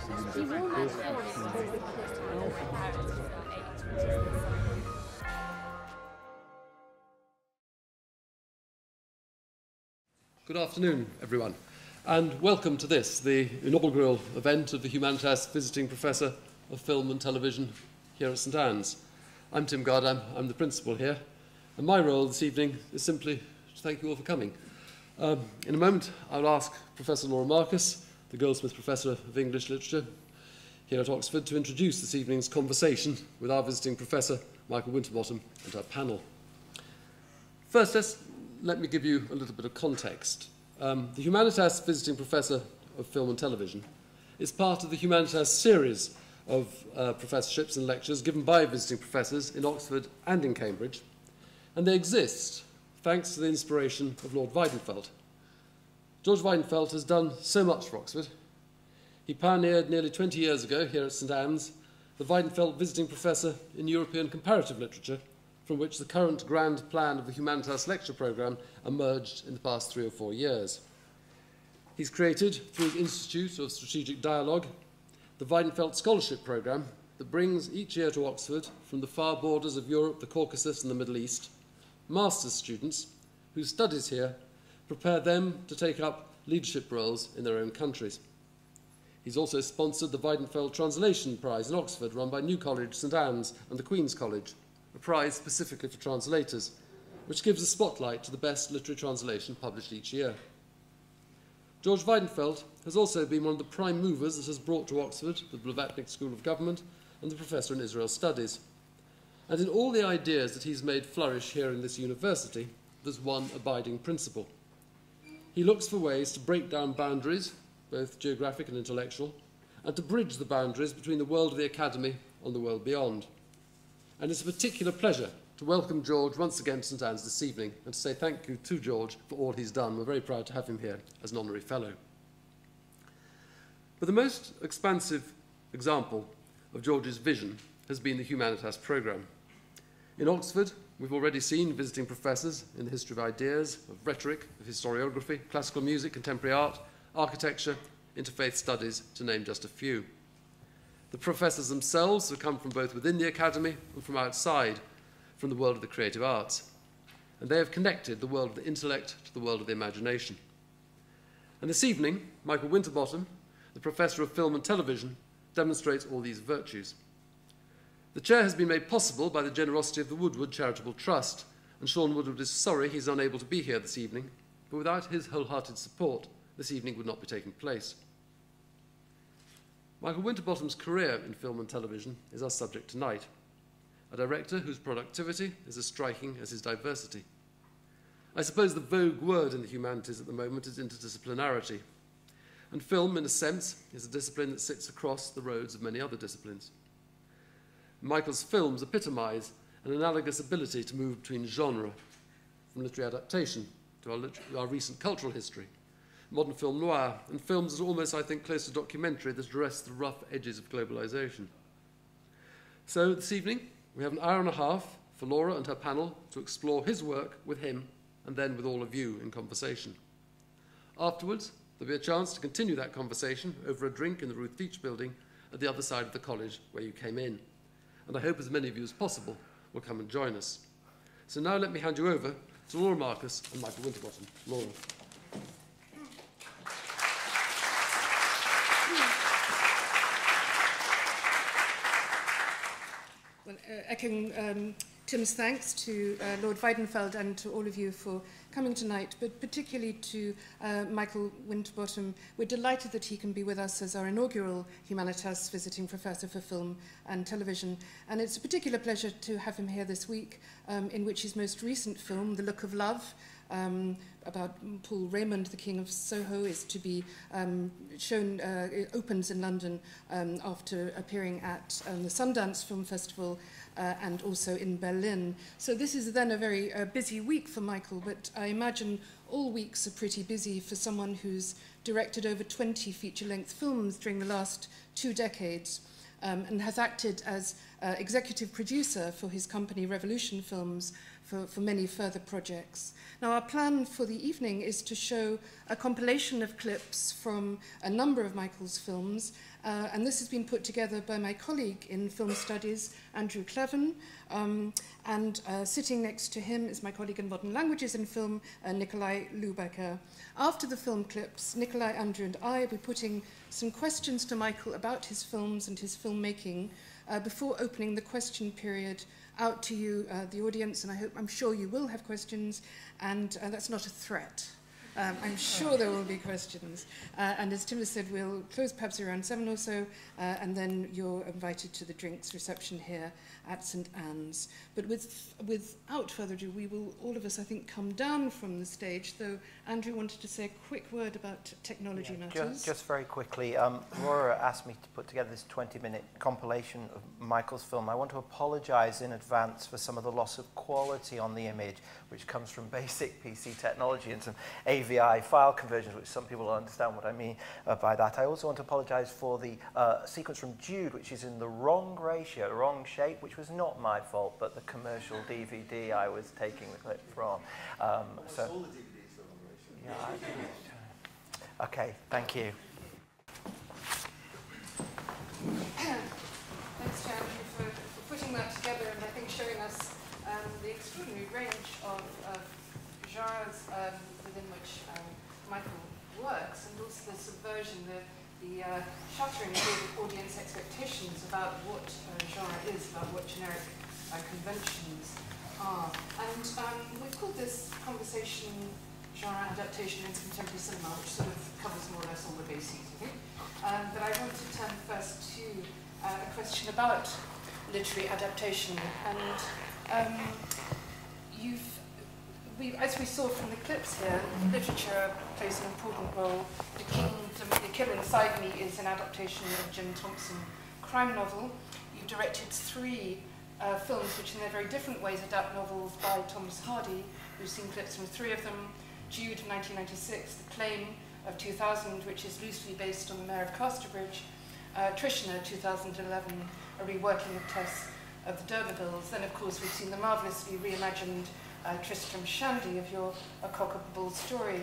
Good afternoon, everyone, and welcome to this, the inaugural event of the Humanitas Visiting Professor of Film and Television here at St Anne's. I'm Tim Gardam, I'm the principal here, and my role this evening is simply to thank you all for coming. In a moment, I'll ask Professor Laura Marcus, the Goldsmith Professor of English Literature here at Oxford, to introduce this evening's conversation with our visiting Professor Michael Winterbottom and our panel. First, let me give you a little bit of context. The Humanitas Visiting Professor of Film and Television is part of the Humanitas series of professorships and lectures given by visiting professors in Oxford and in Cambridge, and they exist thanks to the inspiration of Lord Weidenfeld. George Weidenfeld has done so much for Oxford. He pioneered nearly 20 years ago here at St Anne's the Weidenfeld Visiting Professor in European Comparative Literature, from which the current grand plan of the Humanitas lecture programme emerged in the past 3 or 4 years. He's created, through his Institute of Strategic Dialogue, the Weidenfeld Scholarship Programme that brings each year to Oxford, from the far borders of Europe, the Caucasus and the Middle East, master's students whose studies here prepare them to take up leadership roles in their own countries. He's also sponsored the Weidenfeld Translation Prize in Oxford, run by New College, St Anne's and the Queen's College, a prize specifically for translators, which gives a spotlight to the best literary translation published each year. George Weidenfeld has also been one of the prime movers that has brought to Oxford the Blavatsky School of Government and the Professor in Israel Studies. And in all the ideas that he's made flourish here in this university, there's one abiding principle. He looks for ways to break down boundaries, both geographic and intellectual, and to bridge the boundaries between the world of the academy and the world beyond. And it's a particular pleasure to welcome George once again to St Anne's this evening and to say thank you to George for all he's done. We're very proud to have him here as an honorary fellow. But the most expansive example of George's vision has been the Humanitas programme. In Oxford, we've already seen visiting professors in the history of ideas, of rhetoric, of historiography, classical music, contemporary art, architecture, interfaith studies, to name just a few. The professors themselves have come from both within the academy and from outside, from the world of the creative arts. And they have connected the world of the intellect to the world of the imagination. And this evening, Michael Winterbottom, the Professor of Film and Television, demonstrates all these virtues. The chair has been made possible by the generosity of the Woodward Charitable Trust, and Sean Woodward is sorry he's unable to be here this evening, but without his wholehearted support, this evening would not be taking place. Michael Winterbottom's career in film and television is our subject tonight, a director whose productivity is as striking as his diversity. I suppose the vogue word in the humanities at the moment is interdisciplinarity, and film, in a sense, is a discipline that sits across the roads of many other disciplines. Michael's films epitomise an analogous ability to move between genre, from literary adaptation to our recent cultural history, modern film noir, and films that are almost, I think, close to documentary that address the rough edges of globalisation. So this evening, we have an hour and a half for Laura and her panel to explore his work with him and then with all of you in conversation. Afterwards, there'll be a chance to continue that conversation over a drink in the Ruth Veitch building at the other side of the college where you came in. And I hope as many of you as possible will come and join us. So now let me hand you over to Laura Marcus and Michael Winterbottom. Laura. Well, echoing Tim's thanks to Lord Weidenfeld and to all of you for coming tonight, but particularly to Michael Winterbottom. We're delighted that he can be with us as our inaugural Humanitas Visiting Professor for Film and Television. And it's a particular pleasure to have him here this week, in which his most recent film, The Look of Love, about Paul Raymond, the King of Soho, is to be shown, it opens in London after appearing at the Sundance Film Festival and also in Berlin. So this is then a very busy week for Michael, but I imagine all weeks are pretty busy for someone who's directed over 20 feature-length films during the last 2 decades. And has acted as executive producer for his company Revolution Films for many further projects. Now, our plan for the evening is to show a compilation of clips from a number of Michael's films, and this has been put together by my colleague in film studies, Andrew Klevan, and sitting next to him is my colleague in modern languages and film, Nikolaj Lubeckle. After the film clips, Nikolaj, Andrew, and I will be putting some questions to Michael about his films and his filmmaking before opening the question period out to you, the audience, and I'm sure you will have questions, and that's not a threat. I'm sure there will be questions. And as Tim has said, we'll close perhaps around 7 or so, and then you're invited to the drinks reception here at St. Anne's. But without further ado, we will, all of us, I think, come down from the stage, though Andrew wanted to say a quick word about technology matters. Just very quickly, Laura asked me to put together this 20-minute compilation of Michael's film. I want to apologise in advance for some of the loss of quality on the image, which comes from basic PC technology and some AVI file conversions, which some people don't understand what I mean by that. I also want to apologise for the sequence from Jude, which is in the wrong ratio, wrong shape, which was not my fault, but the commercial DVD I was taking the clip from. All the DVDs are wrong ratio. Yeah, okay, thank you. Thanks to Andrew for putting that together and I think showing us the extraordinary range of genres within which Michael works, and also the subversion, the shattering of audience expectations about what genre is, about what generic conventions are. And we've called this conversation genre adaptation in contemporary cinema, which sort of covers more or less all the bases, I think. But I want to turn first to a question about literary adaptation. And as we saw from the clips here, literature plays an important role. The Killer Inside Me is an adaptation of Jim Thompson crime novel. You directed 3 films which in their very different ways adapt novels by Thomas Hardy. We've seen clips from 3 of them. Jude, 1996, The Claim of 2000, which is loosely based on The Mayor of Casterbridge. Trishna, 2011, a reworking of Tess of the D'Urbervilles. Then, of course, we've seen the marvellously reimagined Tristram Shandy of your A Cock of a Bull story.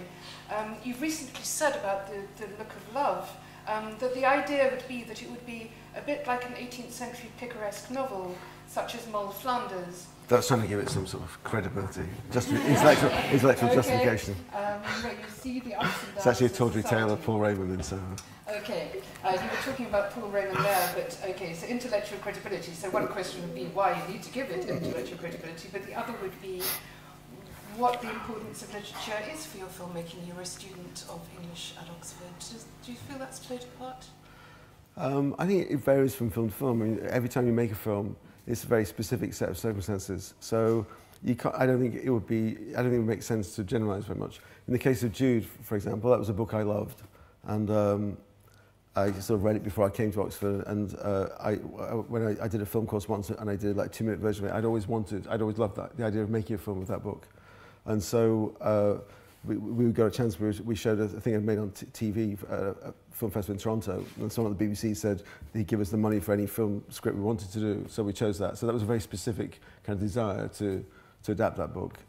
You've recently said about the look of love that the idea would be that it would be a bit like an 18th century picaresque novel, such as Moll Flanders. That's trying to give it some sort of credibility, just intellectual okay. Justification. Where you see the ups and downs. It's actually a tawdry tale of Paul Raymond in Soho. Okay, you were talking about Paul Raymond there, but okay, so intellectual credibility. So one question would be why you need to give it intellectual credibility, but the other would be what the importance of literature is for your filmmaking. You were a student of English at Oxford. Do you feel that's played a part? I think it varies from film to film. I mean, every time you make a film, it's a very specific set of circumstances. So I don't think it would make sense to generalize very much. In the case of Jude, for example, that was a book I loved, and I sort of read it before I came to Oxford. And when I did a film course once, and I did like a 2-minute version of it, I'd always loved the idea of making a film with that book. And so we got a chance. We showed a thing I'd made on TV at a film festival in Toronto, and someone at the BBC said he'd give us the money for any film script we wanted to do. So we chose that. So that was a very specific kind of desire to adapt that book.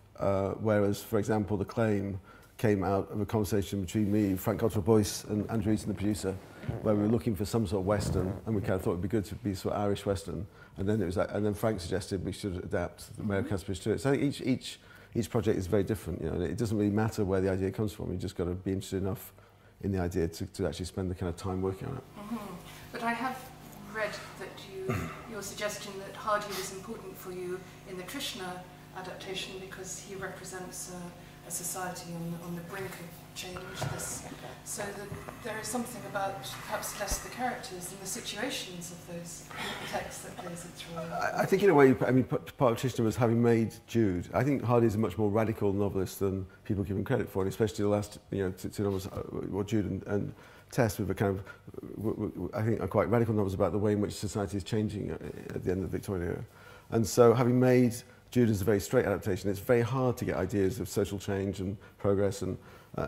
Whereas, for example, The Claim came out of a conversation between me, Frank Cottrell-Boyce, and Andrew Eaton, the producer, where we were looking for some sort of Western, and we kind of thought it'd be good to be sort of Irish Western. And then and then Frank suggested we should adapt The Mayor of Casterbridge to it. So I think each project is very different. You know, it doesn't really matter where the idea comes from. You just got to be interested enough in the idea to actually spend the kind of time working on it. Mm-hmm. But I have read that your suggestion that Hardy was important for you in the Trishna adaptation because he represents a society on the brink of change. So that there is something about perhaps less the characters than the situations of those texts that plays its role. I think in a way, I mean, part of Trishna was having made Jude. I think Hardy's a much more radical novelist than people give him credit for, and especially the last, two novels, Jude and Tess, with a kind of, I think, are quite radical novels about the way in which society is changing at the end of the Victorian era. And so having made Jude as a very straight adaptation, it's very hard to get ideas of social change and progress and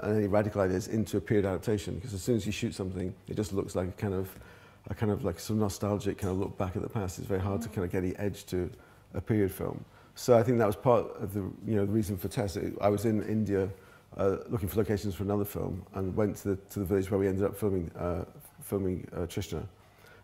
any radical ideas into a period adaptation, because as soon as you shoot something, it just looks like a kind of like some nostalgic kind of look back at the past. It's very hard to kind of get the edge to a period film. So I think that was part of the, the reason for Tess. I was in India looking for locations for another film, and went to the village where we ended up filming Trishna.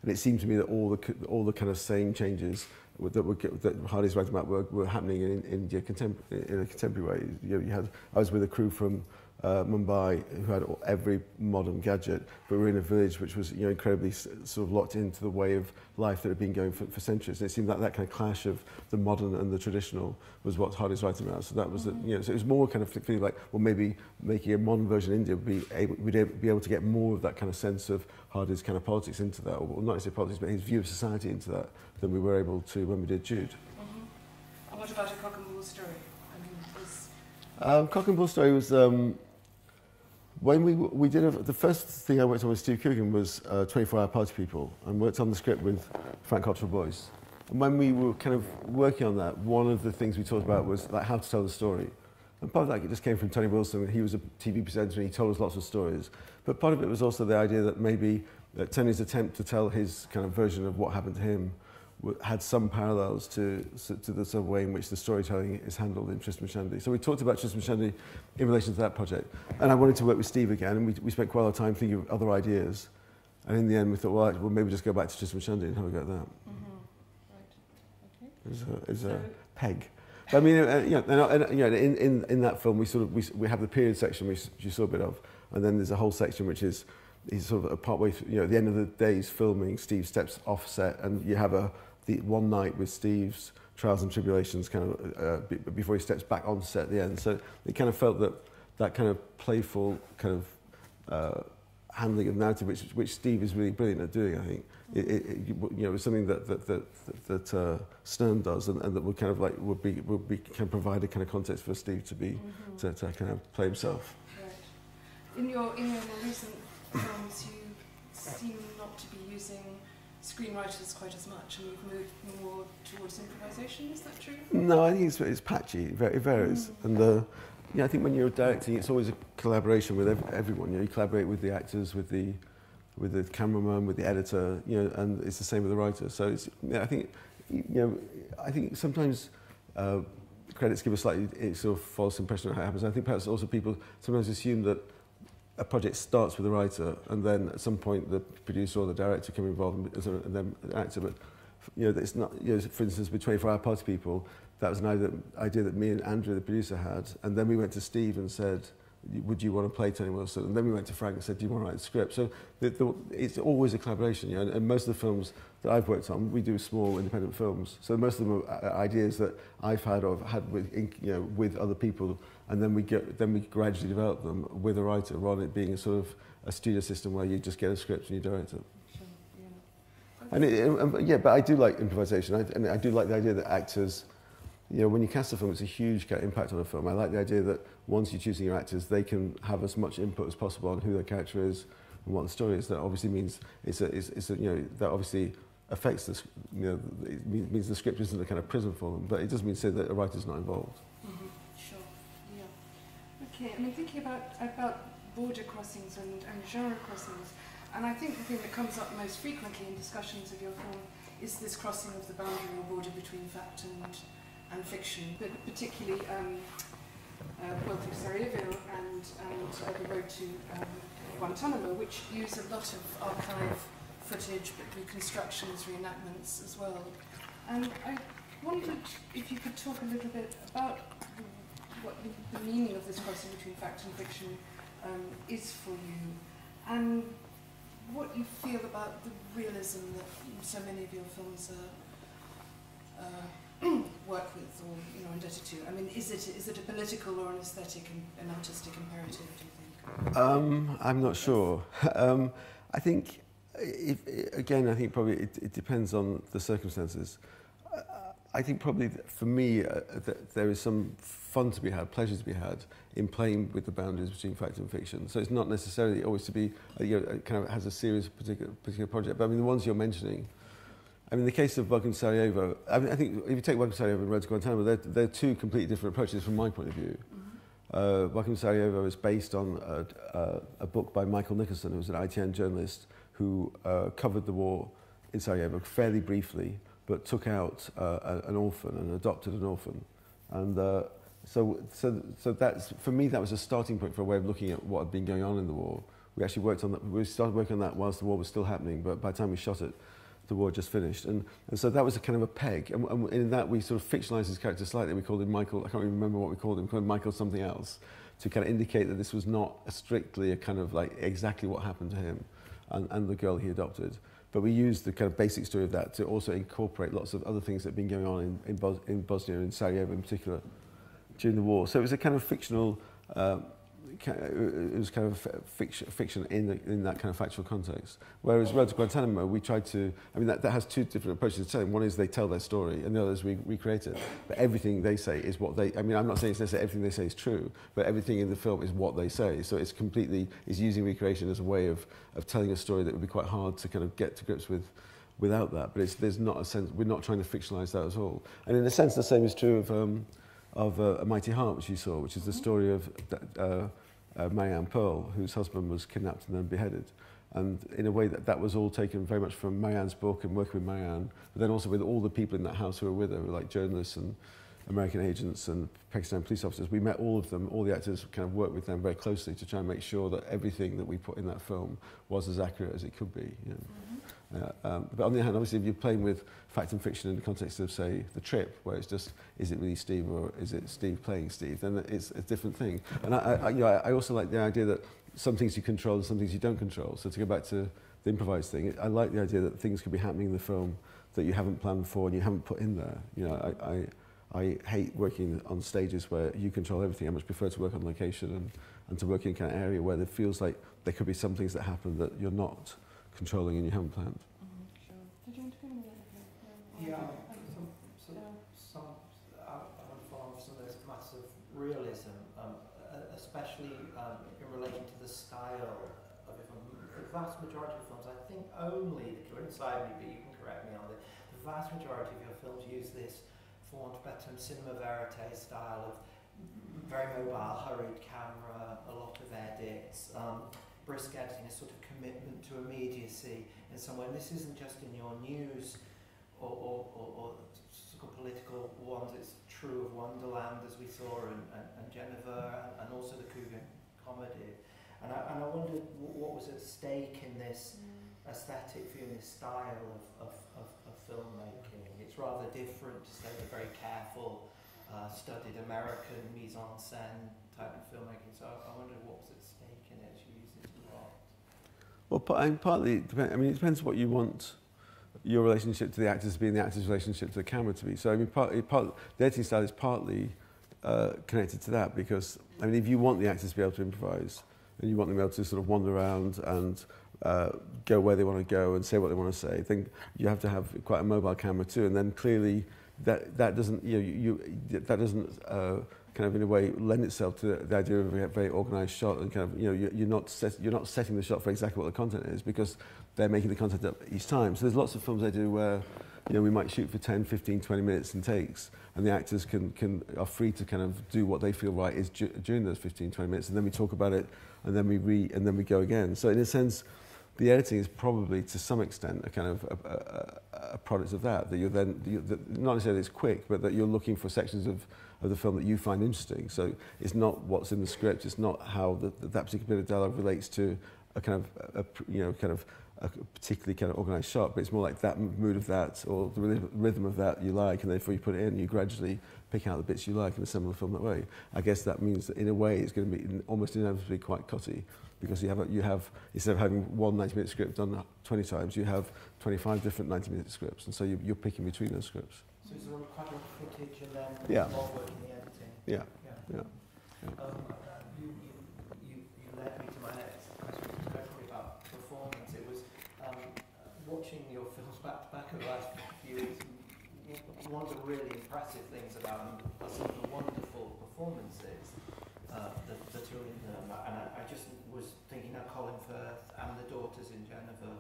And it seemed to me that all the kind of same changes that Hardy's writing about were happening in India in a contemporary way. I was with a crew from Mumbai who had every modern gadget, but we were in a village which was incredibly sort of locked into the way of life that had been going for centuries. And it seemed like that kind of clash of the modern and the traditional was what Hardy's writing about. So that was so it was more kind of feeling like, well, maybe making a modern version of India would be able to get more of that kind of sense of Hardy's kind of politics into that, or not necessarily politics, but his view of society into that than we were able to when we did Jude. And what about a cock and bull story? Cock and bull story was. When we did the first thing I worked on with Steve Coogan was 24-Hour Party People, and worked on the script with Frank Cottrell Boyce. And when we were kind of working on that, one of the things we talked about was like how to tell the story. And part of that just came from Tony Wilson. He was a TV presenter and he told us lots of stories. But part of it was also the idea that maybe Tony's attempt to tell his kind of version of what happened to him had some parallels to the sort of way in which the storytelling is handled in Tristram Shandy. So we talked about Tristram Shandy in relation to that project. And I wanted to work with Steve again, and we spent quite a lot of time thinking of other ideas. And in the end, we thought, well maybe just go back to Tristram Shandy and have a go at that. Right. Okay. Is a peg. But I mean, in that film, we have the period section, which you saw a bit of, and then there's a whole section which is sort of a part way through, at the end of the day's filming, Steve steps off set, and you have the one night with Steve's trials and tribulations kind of before he steps back on set at the end. So it kind of felt that kind of playful kind of handling of narrative, which Steve is really brilliant at doing. I think it was something that Stern does, and that would kind of like would be kind of provide a kind of context for Steve to be to kind of play himself. Right. In your more recent films, you seem not to be using screenwriters quite as much, and you've moved more towards improvisation. Is that true? No, I think it's patchy. It varies, and I think when you're directing, it's always a collaboration with everyone. You collaborate with the actors, with the cameraman, with the editor, and it's the same with the writer. So it's, I think sometimes credits give a slightly sort of false impression of how it happens. I think perhaps also people sometimes assume that a project starts with a writer, and then at some point the producer or the director can be involved, and then an actor. But it's not. For instance, with 24-Hour Party People, that was an idea that me and Andrew, the producer, had, and then we went to Steve and said, would you want to play Tony Wilson? And then we went to Frank and said, do you want to write the script? So it's always a collaboration, and most of the films that I've worked on, we do small independent films. So most of them are ideas that I've had or have had with other people, and then we gradually develop them with a writer, rather than it being a sort of a studio system where you just get a script and you direct it. Sure, yeah. But I do like improvisation, and I do like the idea that actors, when you cast a film, it's a huge kind of impact on a film. I like the idea that once you're choosing your actors, they can have as much input as possible on who their character is and what the story is. That obviously means that obviously affects this. It means the script isn't a kind of prison for them, but it doesn't mean to say that a writer's not involved. Mm-hmm. Sure. Yeah. Okay. I mean, thinking about border crossings and genre crossings, and I think the thing that comes up most frequently in discussions of your film is this crossing of the boundary or border between fact and fiction, but particularly well through Sarajevo and the road to Guantanamo, which use a lot of archive footage, but reconstructions, reenactments as well. And I wondered if you could talk a little bit about what the meaning of this crossing between fact and fiction is for you, and what you feel about the realism that so many of your films work with, or indebted to. I mean, is it a political or an aesthetic and an artistic imperative, do you think? I'm not sure. I think, I think probably it depends on the circumstances. I think probably for me there is some fun to be had, pleasure to be had in playing with the boundaries between fact and fiction. So it's not necessarily always to be kind of has a serious particular project. But I mean, the ones you're mentioning. I mean, the case of Welcome to Sarajevo, I think if you take Welcome to Sarajevo and Road to Guantanamo, they're two completely different approaches from my point of view. Mm-hmm. Welcome to Sarajevo is based on a book by Michael Nicholson, who was an ITN journalist who covered the war in Sarajevo fairly briefly but took out an orphan and adopted an orphan. And so that's, for me, that was a starting point for a way of looking at what had been going on in the war. We actually worked on that, we started working on that whilst the war was still happening, but by the time we shot it, the war had just finished. And so that was a kind of a peg. And in that, we sort of fictionalized his character slightly. We called him Michael, I can't even remember what we called him Michael something else, to kind of indicate that this was not strictly a kind of like exactly what happened to him and the girl he adopted. But we used the kind of basic story of that to also incorporate lots of other things that had been going on in Bosnia, in Sarajevo in particular, during the war. So it was a kind of fictional, it was kind of fiction in that kind of factual context. Whereas Road to Guantanamo, we tried to, I mean, that has two different approaches to telling. One is they tell their story, and the other is we recreate it. But everything they say is what they, I mean, I'm not saying it's necessarily everything they say is true, but everything in the film is what they say. So it's completely, is using recreation as a way of telling a story that would be quite hard to kind of get to grips with without that. But there's not a sense, we're not trying to fictionalize that at all. And in a sense, the same is true of A Mighty Heart, which you saw, which is the story of Marianne Pearl, whose husband was kidnapped and then beheaded. And in a way that was all taken very much from Marianne's book and working with Marianne, but then also with all the people in that house who were with her, like journalists and American agents and Pakistani police officers. We met all of them, all the actors kind of worked with them very closely to try and make sure that everything that we put in that film was as accurate as it could be. You know. But on the other hand, obviously, if you're playing with fact and fiction in the context of, say, The Trip, where it's just, is it really Steve or is it Steve playing Steve, then it's a different thing. And I also like the idea that some things you control and some things you don't control. So to go back to the improvised thing, I like the idea that things could be happening in the film that you haven't planned for and you haven't put in there. You know, I hate working on stages where you control everything. I much prefer to work on location and to work in kind of area where it feels like there could be some things that happen that you're not controlling and you haven't planned. Sure. Did you want to come in? Yeah, I want to follow on some of those matters of realism, especially in relation to the style of it. The vast majority of films, I think only, if you're inside me, but you can correct me on this, the vast majority of your films use this, for want of better term, cinema verite style of very mobile, hurried camera, a lot of edits, brisk editing, a sort of commitment to immediacy in some way. And this isn't just in your news or sort of political ones, it's true of Wonderland, as we saw, and Jennifer, and also the Coogan comedy. And I wondered what was at stake in this aesthetic view, in this style of filmmaking. It's rather different to say the very careful, studied American mise-en-scène type of filmmaking. So I wondered what was at stake in it as you use it a lot. Well, partly, it depends what you want your relationship to the actors to be and the actor's relationship to the camera to be. So I mean, the editing style is partly connected to that, because I mean, if you want the actors to be able to improvise and you want them to be able to sort of wander around and go where they want to go and say what they want to say, then you have to have quite a mobile camera too. And then clearly that doesn't that doesn't kind of in a way lend itself to the idea of a very organised shot, and kind of you're not setting the shot for exactly what the content is, because they're making the content up each time. So there's lots of films I do where we might shoot for 10, 15, 20 minutes in takes, and the actors are free to kind of do what they feel right is during those 15, 20 minutes, and then we talk about it, and then we go again. So in a sense, the editing is probably to some extent a kind of a product of that you're then, not necessarily it's quick, but that you're looking for sections of the film that you find interesting. So it's not what's in the script, it's not how that particular bit of dialogue relates to a kind of a particularly kind of organised shot, but it's more like that mood of that, or the rhythm of that you like, and therefore you put it in, you gradually pick out the bits you like and assemble the film that way. I guess that means that in a way it's going to be almost inevitably quite cutty, because you have instead of having one 90-minute script done 20 times, you have 25 different 90-minute scripts, and so you're picking between those scripts. So is there quite a lot of footage and then more work in the editing? Yeah. You led me to my next question, which is definitely about performance. It was watching your films back to back over the last few weeks. One of the really impressive things about them are some of the wonderful performances that are in them. And I just was thinking of Colin Firth and the daughters in Jennifer,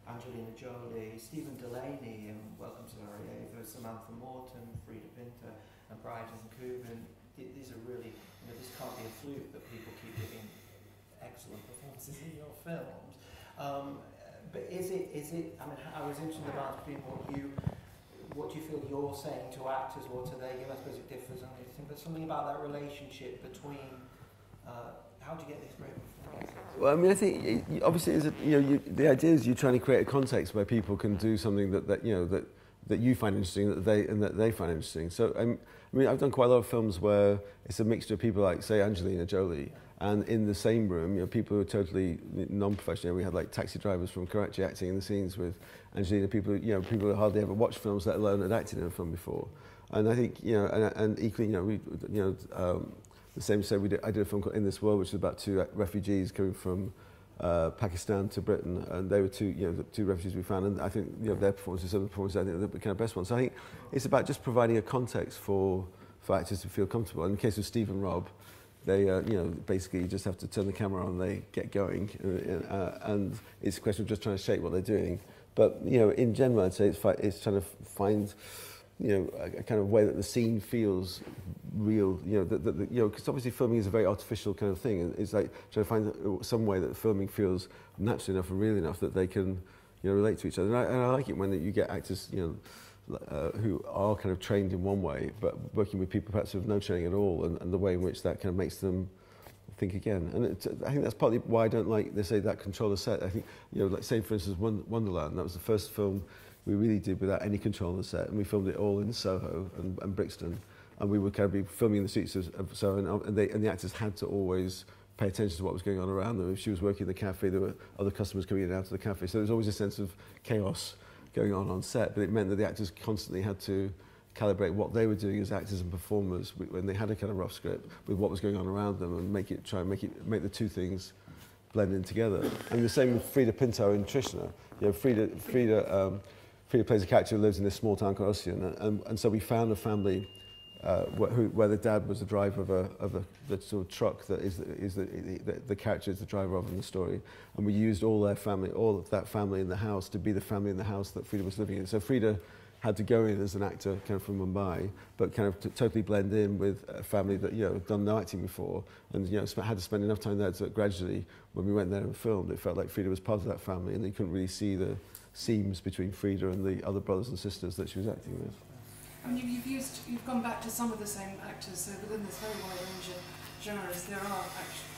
Angelina Jolie, Stephen Delaney in Welcome to Sarajevo, Samantha Morton, Frida Pinter, and Bryden Coogan. These are really, this can't be a fluke that people keep giving excellent performances in your films. But is it, I mean, I was interested in the balance between what do you feel you're saying to actors, what are they? I suppose it differs on anything, but something about that relationship between how do you get these great performances? Well, I mean, I think obviously, the idea is you're trying to create a context where people can do something that you find interesting, that they find interesting. So I mean, I've done quite a lot of films where it's a mixture of people like, say, Angelina Jolie, and in the same room, people who are totally non-professional. We had like taxi drivers from Karachi acting in the scenes with Angelina. People who hardly ever watched films, let alone had acted in a film before. And I think and equally, the same say I did a film called In This World, which is about two refugees coming from Pakistan to Britain, and they were the two refugees we found, and I think their performances, some of the performances, I think they're the kind of best ones. So I think it's about just providing a context for actors to feel comfortable. In the case of Steve and Rob, they basically you just have to turn the camera on, they get going, and it's a question of just trying to shape what they're doing. But in general, I'd say it's trying to find a kind of way that the scene feels real, because obviously filming is a very artificial kind of thing, and it's like trying to find some way that the filming feels natural enough and real enough that they can relate to each other. And I like it when you get actors who are kind of trained in one way, but working with people perhaps with no training at all, and the way in which that kind of makes them think again. And I think that's partly why I don't like, they say, that controller set. I think, like say for instance Wonderland, that was the first film we really did without any control on the set, and we filmed it all in Soho and Brixton, and we would kind of be filming in the streets of Soho, and the actors had to always pay attention to what was going on around them. If she was working in the cafe, there were other customers coming in and out of the cafe, so there was always a sense of chaos going on set, but it meant that the actors constantly had to calibrate what they were doing as actors and performers when they had a kind of rough script with what was going on around them, and make the two things blend in together. And the same with Frida Pinto and Trishna. Frida plays a character who lives in this small town called Ossian, and so we found a family where the dad was the driver of the sort of truck that the character is the driver of in the story, and we used all of that family in the house to be the family in the house that Frida was living in. So Frida had to go in as an actor kind of from Mumbai, but kind of totally blend in with a family that had done no acting before, and had to spend enough time there so that gradually, when we went there and filmed, it felt like Frida was part of that family, and you couldn't really see the seams between Frida and the other brothers and sisters that she was acting with. I mean, you've gone back to some of the same actors, so within this very wide range of genres, there are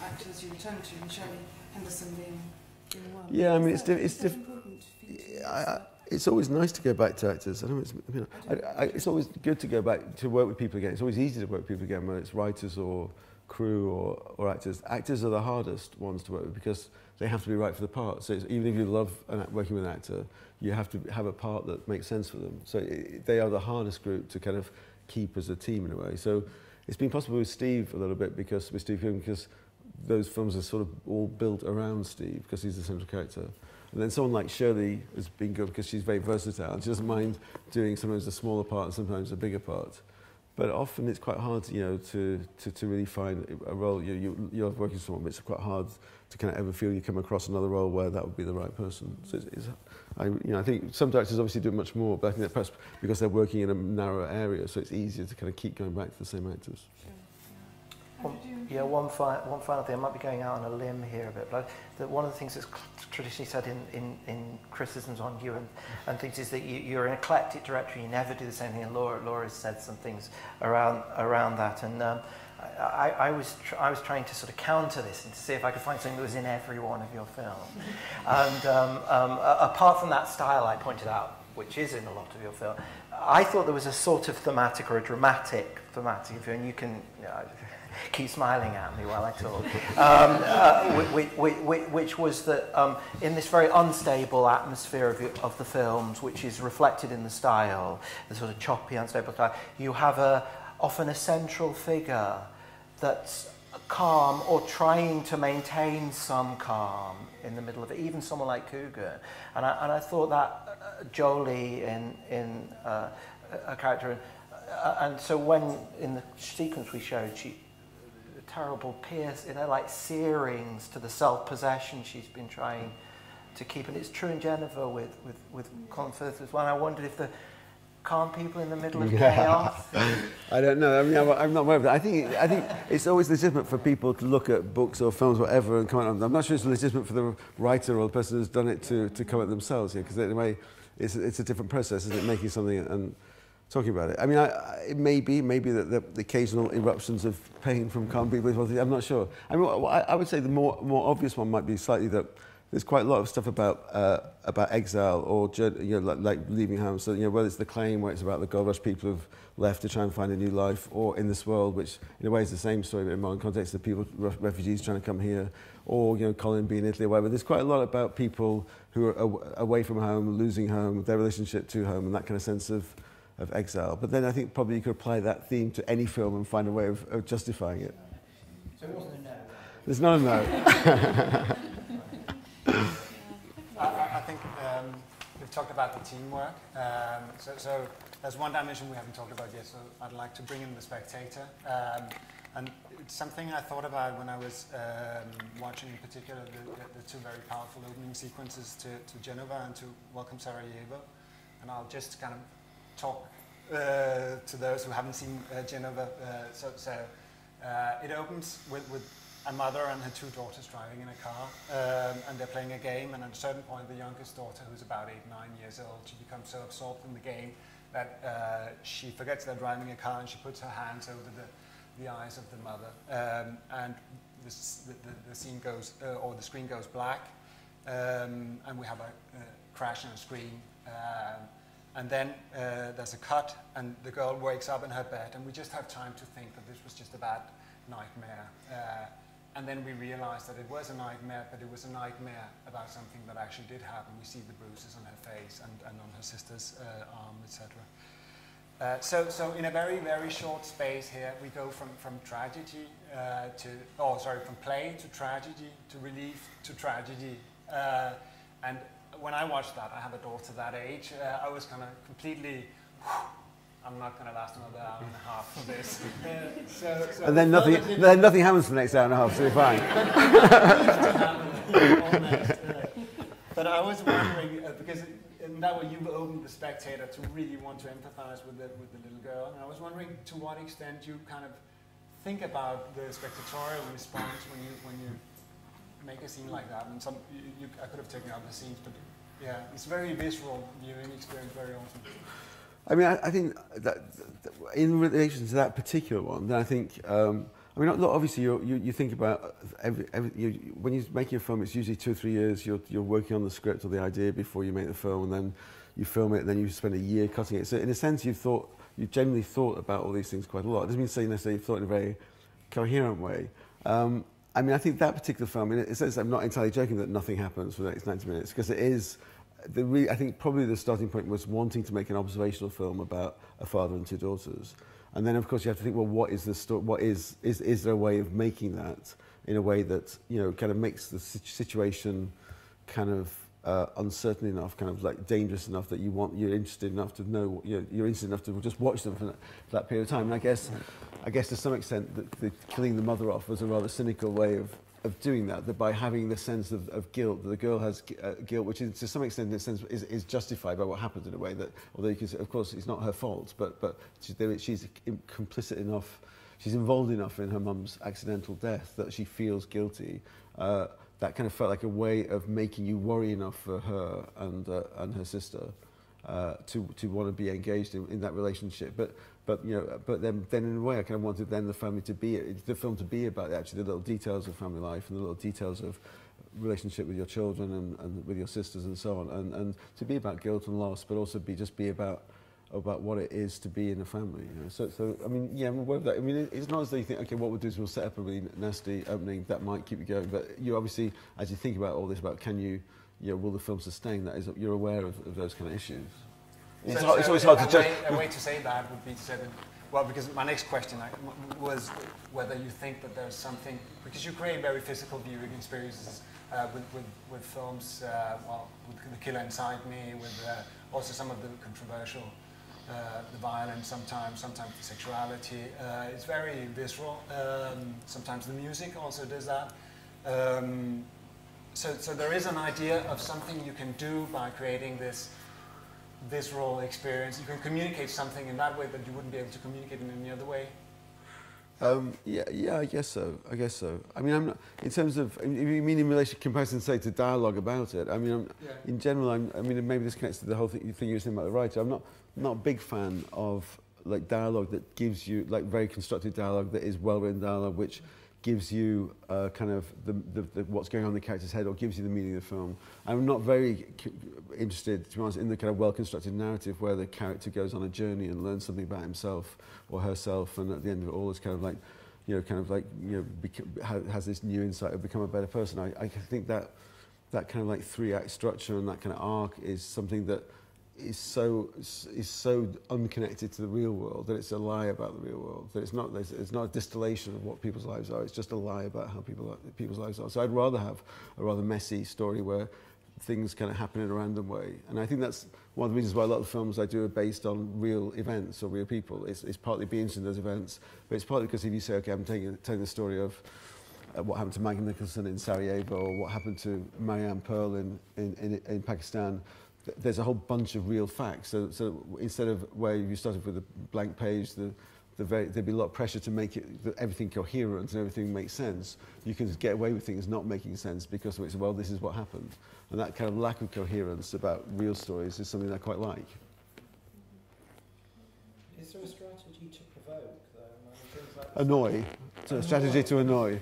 actors you return to, and Shelley Henderson being one. Yeah, I mean, it's important for you to it's always nice to go back to actors. It's always good to go back to work with people again. It's always easy to work with people again, whether it's writers or crew or actors. Actors are the hardest ones to work with because they have to be right for the part. So even if you love working with an actor, you have to have a part that makes sense for them. So they are the hardest group to kind of keep as a team in a way. So it's been possible with Steve a little bit because those films are sort of all built around Steve because he's the central character. And then someone like Shirley has been good because she's very versatile. And she doesn't mind doing sometimes a smaller part and sometimes a bigger part. But often it's quite hard, to really find a role. You're working with someone, but it's quite hard to kind of ever feel you come across another role where that would be the right person. So I think some directors obviously do much more, but I think that perhaps because they're working in a narrower area, so it's easier to kind of keep going back to the same actors. One final thing. I might be going out on a limb here a bit, but one of the things that's traditionally said in criticisms on you and things is that you're an eclectic director. You never do the same thing. And Laura's said some things around that, and I was trying to sort of counter this and to see if I could find something that was in every one of your films. And apart from that style I pointed out, which is in a lot of your film, I thought there was a sort of thematic or a dramatic thematic, and you can keep smiling at me while I talk, which was that in this very unstable atmosphere of the films, which is reflected in the style, the sort of choppy, unstable style, you have often a central figure that's calm or trying to maintain some calm in the middle of it, even someone like Cougar. And I thought that Jolie in a character, and so when in the sequence we showed, terrible pierce, like searings to the self-possession she's been trying to keep, and it's true in Jennifer with Colin Firth as well. And I wondered if calm people in the middle of chaos? I don't know. I mean, I'm not aware of that. I think it's always legitimate for people to look at books or films, whatever, and comment on them. I'm not sure it's legitimate for the writer or the person who's done it to comment themselves here, because in a way, it's a different process, isn't it? Making something and talking about it. I mean, it may be that the occasional eruptions of pain from calm people is one thing. I'm not sure. I mean, I would say the more obvious one might be slightly that there's quite a lot of stuff about exile or like leaving home. So whether it's The Claim, where it's about the gold rush people who've left to try and find a new life, or In This World, which in a way is the same story but in modern context of people, refugees trying to come here, or Colin being in Italy or whatever. There's quite a lot about people who are away from home, losing home, their relationship to home, and that kind of sense of exile. But then I think probably you could apply that theme to any film and find a way of justifying it. So it wasn't a no? There's not a no. I think we've talked about the teamwork. So there's one dimension we haven't talked about yet, so I'd like to bring in the spectator. And it's something I thought about when I was watching in particular the two very powerful opening sequences to Genova and to Welcome Sarajevo. And I'll just kind of talk to those who haven't seen Genova. It opens with a mother and her two daughters driving in a car, and they're playing a game, and at a certain point the youngest daughter, who's about 8-9 years old, she becomes so absorbed in the game that she forgets they're driving a car, and she puts her hands over the eyes of the mother, and the scene goes, or the screen goes black, and we have a crash on a screen, and then there's a cut, and the girl wakes up in her bed, and we just have time to think that this was just a bad nightmare. And then we realized that it was a nightmare, but it was a nightmare about something that actually did happen. We see the bruises on her face and on her sister's arm, etc. So in a very, very short space here, we go from tragedy from play to tragedy, to relief to tragedy. And when I watched that, I have a daughter that age, I was kind of completely, I'm not going to last another hour and a half for this. And then nothing happens for the next hour and a half, so you're fine. But I was wondering, because in that way you've opened the spectator to really want to empathize with the little girl, and I was wondering to what extent you kind of think about the spectatorial response when you make a scene like that. And I could have taken other scenes, but yeah, it's very visceral viewing experience very often. I mean, I think that in relation to that particular one, then I think, I mean, obviously you think about when you're making a film, it's usually 2 or 3 years. You're working on the script or the idea before you make the film, and then you film it, and then you spend a year cutting it. So in a sense, you generally thought about all these things quite a lot. It doesn't mean to say necessarily you've thought in a very coherent way. I mean, I think that particular film, in a sense, I'm not entirely joking that nothing happens for the next 90 minutes, because it is. I think probably the starting point was wanting to make an observational film about a father and two daughters, and then of course you have to think, well, what is the story? What is there a way of making that in a way that kind of makes the situation kind of uncertain enough, kind of like dangerous enough that you're interested enough to know, you're interested enough to just watch them for that period of time. And I guess to some extent the killing the mother off was a rather cynical way of doing that by having the sense of guilt, that the girl has guilt, which is, to some extent, in a sense, is justified by what happened in a way that, although you can say, of course, it's not her fault, but she's complicit enough, she's involved enough in her mum's accidental death that she feels guilty. That kind of felt like a way of making you worry enough for her and her sister to want to be engaged in that relationship. But then in a way I kind of wanted then the film to be about actually the little details of family life and the little details of relationship with your children and with your sisters and so on, and to be about guilt and loss, but also be about what it is to be in a family. So I mean, yeah, I'm aware of that. I mean, it's not as though you think, okay, what we'll do is we'll set up a really nasty opening that might keep you going, but you obviously, as you think about all this, about will the film sustain that, you're aware of those kind of issues. It's always hard to judge. A way to say that would be to say that, well, because my next question was whether you think that there's something, because you create very physical viewing experiences with films, with The Killer Inside Me, with also some of the controversial, the violence sometimes the sexuality. It's very visceral. Sometimes the music also does that. So there is an idea of something you can do by creating this visceral experience. You can communicate something in that way that you wouldn't be able to communicate in any other way. Yeah, I guess so. I mean, I'm not, in terms of, if you mean in relation comparison, say, to dialogue about it. I mean, in general, I mean, maybe this connects to the whole thing you were saying about the writer. I'm not a big fan of like dialogue that gives you like very constructed dialogue that is well-written dialogue, which gives you kind of the what's going on in the character's head or gives you the meaning of the film. I'm not very interested, to be honest, in the kind of well-constructed narrative where the character goes on a journey and learns something about himself or herself, and at the end of it all is kind of like, has this new insight of become a better person. I think that kind of like three-act structure and that kind of arc is something that is so unconnected to the real world that it's a lie about the real world. That it's not a distillation of what people's lives are. It's just a lie about how people's lives are. So I'd rather have a rather messy story where things kind of happen in a random way. And I think that's one of the reasons why a lot of the films I do are based on real events or real people. It's partly being interested in those events, but it's partly because if you say, okay, I'm telling the story of what happened to Maggie Nicholson in Sarajevo or what happened to Marianne Pearl in Pakistan, there's a whole bunch of real facts. So instead of where you started with a blank page, there'd be a lot of pressure to make everything coherent and everything make sense. You can get away with things not making sense because it's, well, this is what happened. And that kind of lack of coherence about real stories is something I quite like. Is there a strategy to provoke, though? Annoy. So a strategy to annoy.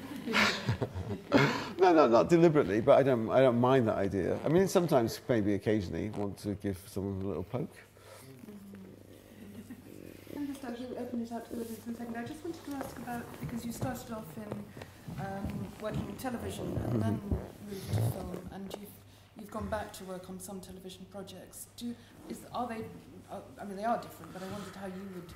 No, not deliberately, but I don't mind that idea. I mean, sometimes, maybe occasionally, want to give someone a little poke. I'm just going to open it out to the audience in a second. I just wanted to ask about, because you started off in working in television and then moved to film, and you've gone back to work on some television projects. Are they? I mean, they are different, but I wondered how you would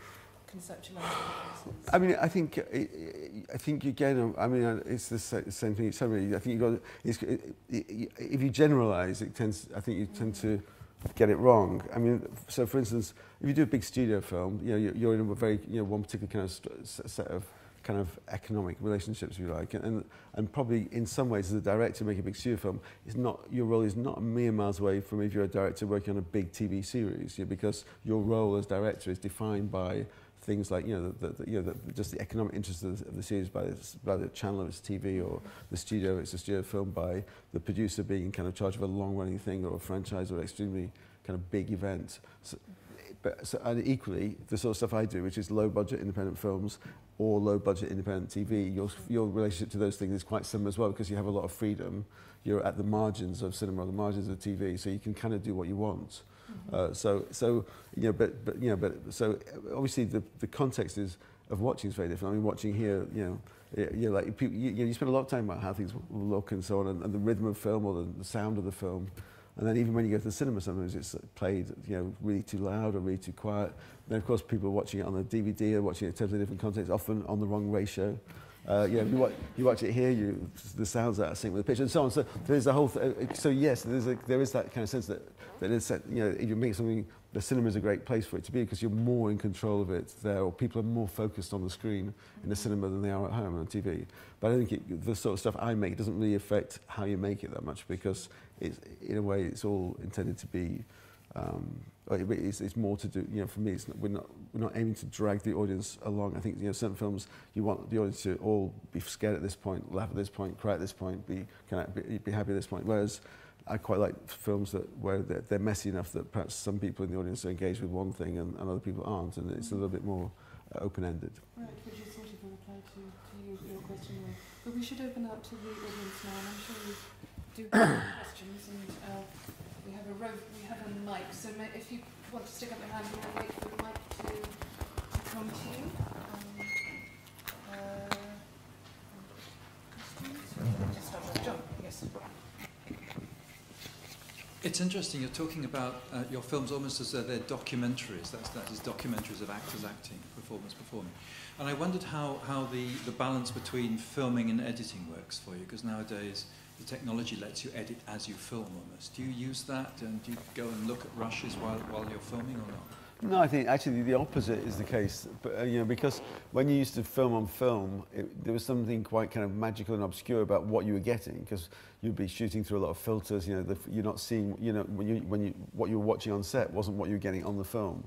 conceptualize the differences. I mean, I think again, I mean, it's the same thing. I think you got. If you generalise, I think you tend to get it wrong. I mean, so for instance, if you do a big studio film, you're in a very one particular kind of set of kind of economic relationships, if you like, and probably in some ways, as a director making a big studio film, your role is not a mere miles away from if you're a director working on a big TV series, because your role as director is defined by things like just the economic interest of the series by the channel of its TV, or the studio, it's a studio film, by the producer being in kind of charge of a long-running thing or a franchise or an extremely kind of big event. And equally, the sort of stuff I do, which is low-budget independent films or low-budget independent TV, your relationship to those things is quite similar as well, because you have a lot of freedom. You're at the margins of cinema or the margins of TV, so you can kind of do what you want. So obviously the context of watching is very different. I mean, watching here, you spend a lot of time about how things will look and so on, and the rhythm of film or the sound of the film. And then even when you go to the cinema, sometimes it's played, really too loud or really too quiet. Then of course people are watching it on the DVD or watching it in totally different contexts, often on the wrong ratio. You watch it here, the sounds out of sync with the picture and so on. So there's a whole. So yes, there is that kind of sense that it's, if you make something, the cinema is a great place for it to be, because you're more in control of it there, or people are more focused on the screen in the cinema than they are at home on TV. But I think the sort of stuff I make doesn't really affect how you make it that much, because in a way it's all intended to be. It's more to do. For me, we're not aiming to drag the audience along. I think certain films you want the audience to all be scared at this point, laugh at this point, cry at this point, be happy at this point. Whereas I quite like films where they're messy enough that perhaps some people in the audience are engaged with one thing and other people aren't, and it's a little bit more open-ended. Right, which is sort of a reply to your question there. But we should open up to the audience now, and I'm sure you do have questions, and we have a mic, so if you want to stick up your hand, we will wait for the mic to come to you. Questions? John, yes. It's interesting, you're talking about your films almost as though they're documentaries. That is documentaries of actors acting, performers performing. And I wondered how the balance between filming and editing works for you, because nowadays the technology lets you edit as you film almost. Do you use that, and do you go and look at rushes while you're filming or not? No, I think actually the opposite is the case. But, you know, because when you used to film on film, there was something quite kind of magical and obscure about what you were getting, because you'd be shooting through a lot of filters. You know, you're not seeing. You know, what you were watching on set wasn't what you were getting on the film.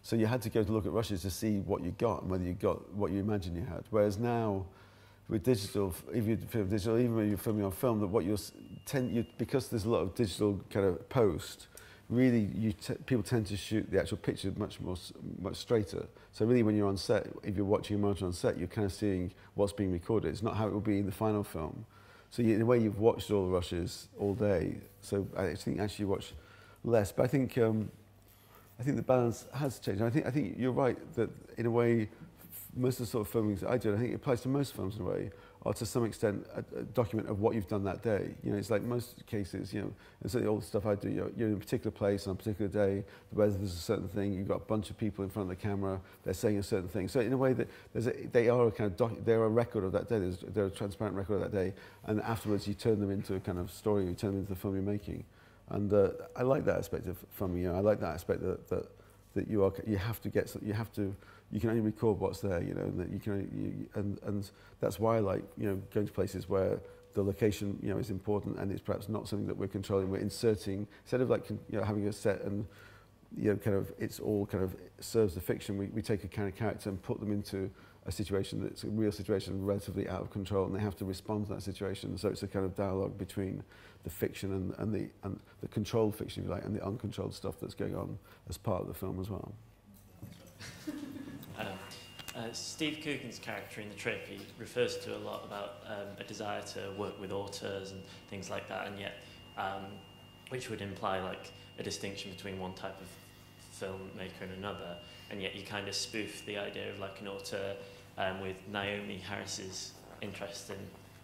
So you had to go to look at rushes to see what you got and whether you got what you imagined you had. Whereas now, with digital, if you film digital, even when you're filming on film, that what because there's a lot of digital kind of post, really people tend to shoot the actual picture much straighter. So really, when you're on set, if you're watching a monitor on set, you're kind of seeing what's being recorded. It's not how it will be in the final film. So in a way, you've watched all the rushes all day. So I think actually you watch less. But I think the balance has changed. I think you're right that in a way, most of the sort of filmings that I do, I think it applies to most films in a way, are to some extent a document of what you've done that day. You know, it's like most cases, you know, and certainly all the stuff I do, you're in a particular place on a particular day, whether there's a certain thing, you've got a bunch of people in front of the camera, they're saying a certain thing. So in a way that they are a kind of they're a record of that day, they're a transparent record of that day, and afterwards you turn them into a kind of story, you turn them into the film you're making. And I like that aspect of filming. You know, I like that aspect that you can only record what's there. You know, and that you can only, and that's why I like, you know, going to places where the location, you know, is important and it's perhaps not something that we're controlling. We're inserting, instead of like, you know, having a set and, you know, kind of it's all kind of serves the fiction. We take a kind of character and put them into a situation that's a real situation, relatively out of control, and they have to respond to that situation. So it's a kind of dialogue between the fiction and the controlled fiction, if you like, and the uncontrolled stuff that's going on as part of the film as well. Steve Coogan's character in The Trip, he refers to a lot about a desire to work with auteurs and things like that, and yet which would imply like a distinction between one type of filmmaker and another, and yet you kind of spoof the idea of like an auteur with Naomi Harris's interest in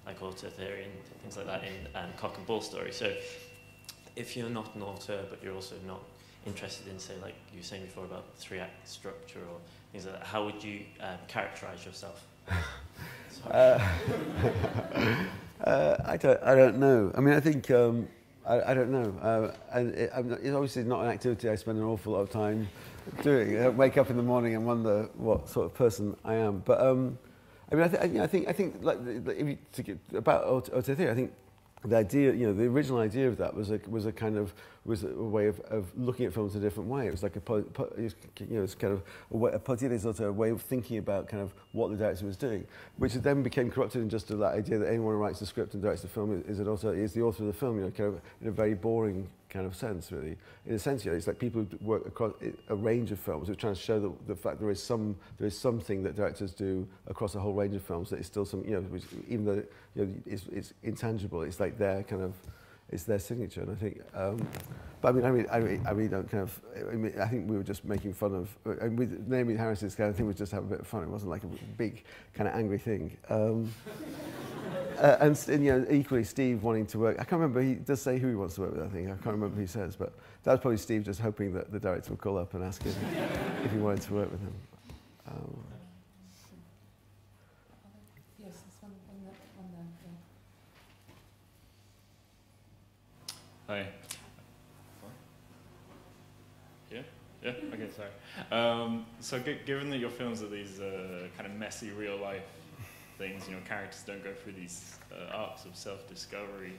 like auteur theory and things like that in Cock and Ball Story. So if you're not an auteur but you're also not interested in, say, like you were saying before about 3-act structure or things like that, how would you characterize yourself? I don't know. I mean, I think I don't know. And it's obviously not an activity I spend an awful lot of time doing. I wake up in the morning and wonder what sort of person I am. But I mean, I think like if you, to get about auteur theory, I think the idea, you know, the original idea of that was a way of looking at films in a different way. It was like it's kind of a way of thinking about kind of what the director was doing, which then became corrupted in just that idea that anyone who writes the script and directs the film is the author of the film. You know, kind of in a very boring kind of sense, really. In a sense, you know, it's like people who work across a range of films who are trying to show the fact there is something that directors do across a whole range of films that is still some, you know, which, even though, you know, it's intangible, it's like their kind of, it's their signature. And I think, but I mean, don't kind of. I think we were just making fun of. And with Naomi Harris's kind of thing was just have a bit of fun. It wasn't like a big kind of angry thing. And you know, equally Steve wanting to work. I can't remember. He does say who he wants to work with. I think I can't remember who he says, but that was probably Steve just hoping that the director would call up and ask him if he wanted to work with him. Yes, there's one there. Hi. Yeah. Okay. Sorry. So, given that your films are these kind of messy real life things, you know, characters don't go through these arcs of self-discovery.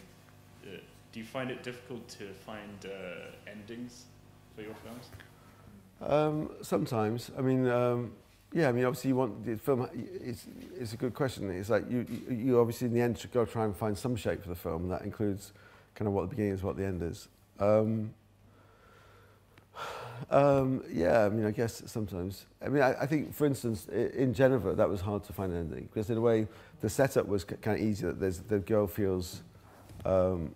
Do you find it difficult to find endings for your films? Sometimes. I mean, yeah. I mean, obviously, you want the film. It's a good question. It's like you obviously in the end should go try and find some shape for the film, and that includes kind of what the beginning is, what the end is. Yeah, I mean, I guess sometimes. I mean, I think, for instance, in Geneva, that was hard to find an ending because, in a way, the setup was kind of easy. That the girl feels, you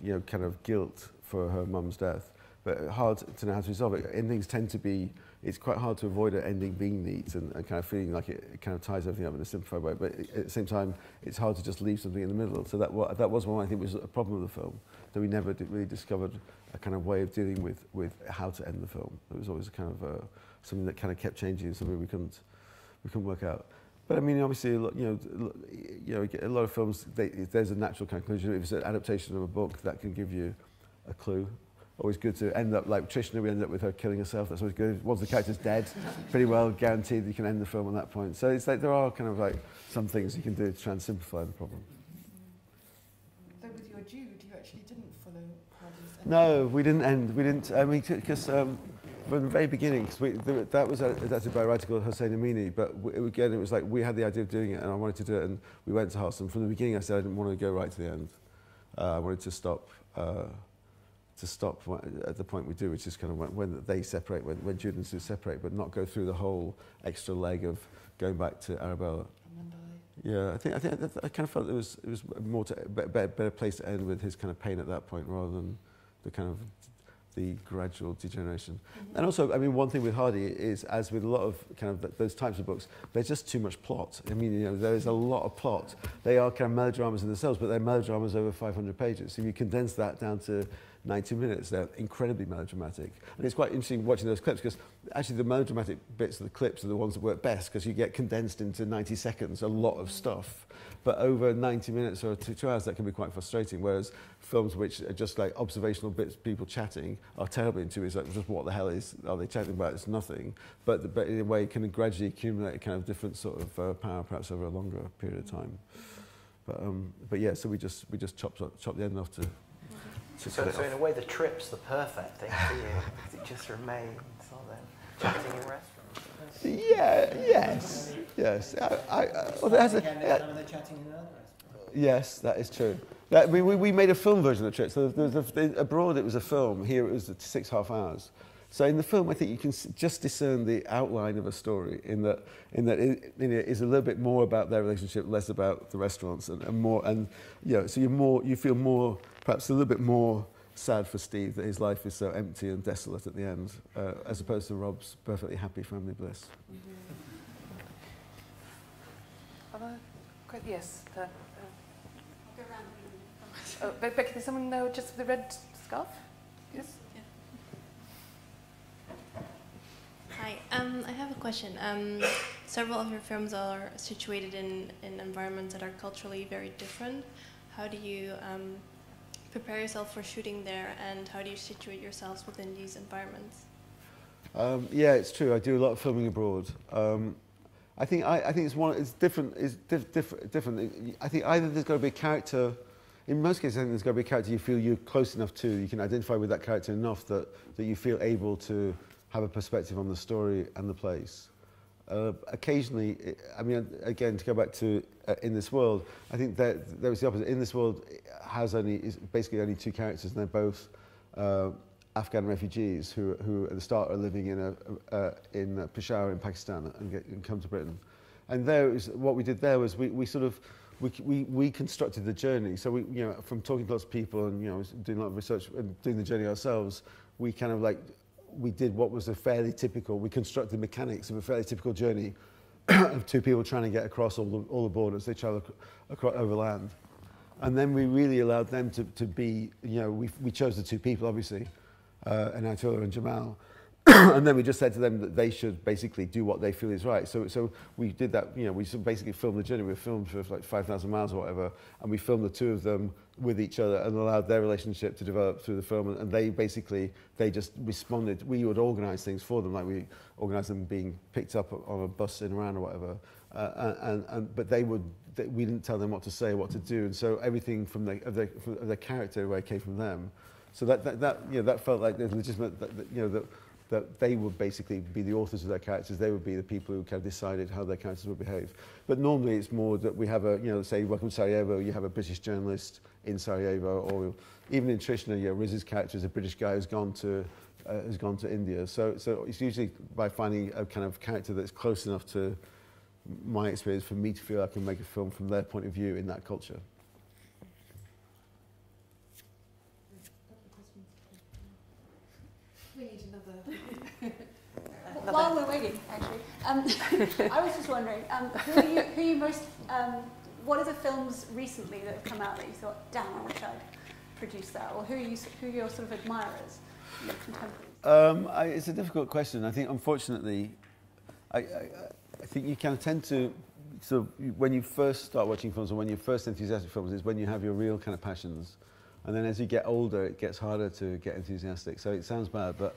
know, kind of guilt for her mum's death, but hard to know how to resolve it. Endings tend to be. It's quite hard to avoid an ending being neat and kind of feeling like it kind of ties everything up in a simplified way. But at the same time, it's hard to just leave something in the middle. So that was one I think was a problem with the film, that we never really discovered a kind of way of dealing with how to end the film. It was always a kind of something that kind of kept changing, something we couldn't work out. But I mean, obviously, you know, a lot of films, there's a natural conclusion. If it's an adaptation of a book, that can give you a clue. always good to end up like Trishna. We end up with her killing herself. That's always good. Once the character's dead, pretty well guaranteed you can end the film on that point. So it's like there are kind of like some things you can do to try and simplify the problem. Though with your Jude, you actually didn't follow Hardy's. No, we didn't end. We didn't. I mean, because from the very beginning, because that was adapted by a writer called Hossein Amini. But again, it was like we had the idea of doing it, and I wanted to do it, and we went to Hoss. And from the beginning, I said I didn't want to go right to the end. I wanted to stop. At the point we do, which is kind of when they separate, when Jude and Sue separate, but not go through the whole extra leg of going back to Arabella. Yeah, I think I kind of felt it was more better place to end with his kind of pain at that point rather than the kind of the gradual degeneration. Mm-hmm. And also, I mean, one thing with Hardy is, as with a lot of kind of those types of books, there's just too much plot. I mean, you know, there is a lot of plot. They are kind of melodramas in themselves, but they're melodramas over 500 pages. So you condense that down to 90 minutes, they're incredibly melodramatic. And it's quite interesting watching those clips because actually the melodramatic bits of the clips are the ones that work best because you get condensed into 90 seconds, a lot of stuff. But over 90 minutes or 2 hours, that can be quite frustrating, whereas films which are just like observational bits, people chatting, are terribly into is like just what the hell are they chatting about? It's nothing. But in a way, it can gradually accumulate a kind of different sort of power, perhaps over a longer period of time. But yeah, so we just chopped the end off to... So in a way, the trip's the perfect thing for you, because it just remains all them chatting in restaurants. Yeah, yes. Well, there's yes, that is true. We made a film version of the trip. So abroad it was a film, here it was 6.5 hours. So in the film, I think you can just discern the outline of a story in that it is a little bit more about their relationship, less about the restaurants, and more, and you know, so you feel more, perhaps a little bit more sad for Steve that his life is so empty and desolate at the end, as opposed to Rob's perfectly happy family bliss. Yes. Becky, does someone know just the red scarf? Yes. Hi, I have a question. Several of your films are situated in environments that are culturally very different. How do you prepare yourself for shooting there, and how do you situate yourselves within these environments? Yeah, it's true. I do a lot of filming abroad. I think it's different. I think either there's got to be a character. In most cases, I think there's got to be a character you feel you're close enough to. You can identify with that character enough that you feel able to have a perspective on the story and the place. Occasionally, I mean, again, to go back to In This World, I think that there was the opposite. In This World is basically only 2 characters, and they're both Afghan refugees who at the start are living in Peshawar in Pakistan and come to Britain. And what we did there was we constructed the journey. So we, you know, from talking to lots of people and, you know, doing a lot of research and doing the journey ourselves, we kind of like, we did what was we constructed mechanics of a fairly typical journey of 2 people trying to get across all the borders. They travel over land. And then we really allowed them to be, you know, we chose the 2 people, obviously, Anatolia and Jamal. And then we just said to them that they should basically do what they feel is right. So we did that, you know, we basically filmed the journey. We filmed for like 5,000 miles or whatever, and we filmed the 2 of them with each other and allowed their relationship to develop through the film. And they just responded. We would organise things for them, like we organised them being picked up on a bus in Iran or whatever. But we didn't tell them what to say, what to do, and so everything from their character way came from them. So that felt like there's legitimate, that they would basically be the authors of their characters. They would be the people who kind of decided how their characters would behave. But normally it's more that we have say, Welcome to Sarajevo, you have a British journalist in Sarajevo, or even in Trishna, Riz's character is a British guy who's gone to India. So it's usually by finding a kind of character that's close enough to my experience for me to feel I can make a film from their point of view in that culture. We need another. While we're waiting, actually, I was just wondering, who are you most? What are the films recently that have come out that you thought, damn, I wish I'd produced that, or who are your sort of admirers, your contemporaries? It's a difficult question. I think, unfortunately, I think you kind of tend to when you first start watching films, or when you're first enthusiastic films, is when you have your real kind of passions. And then as you get older, it gets harder to get enthusiastic. So it sounds bad, but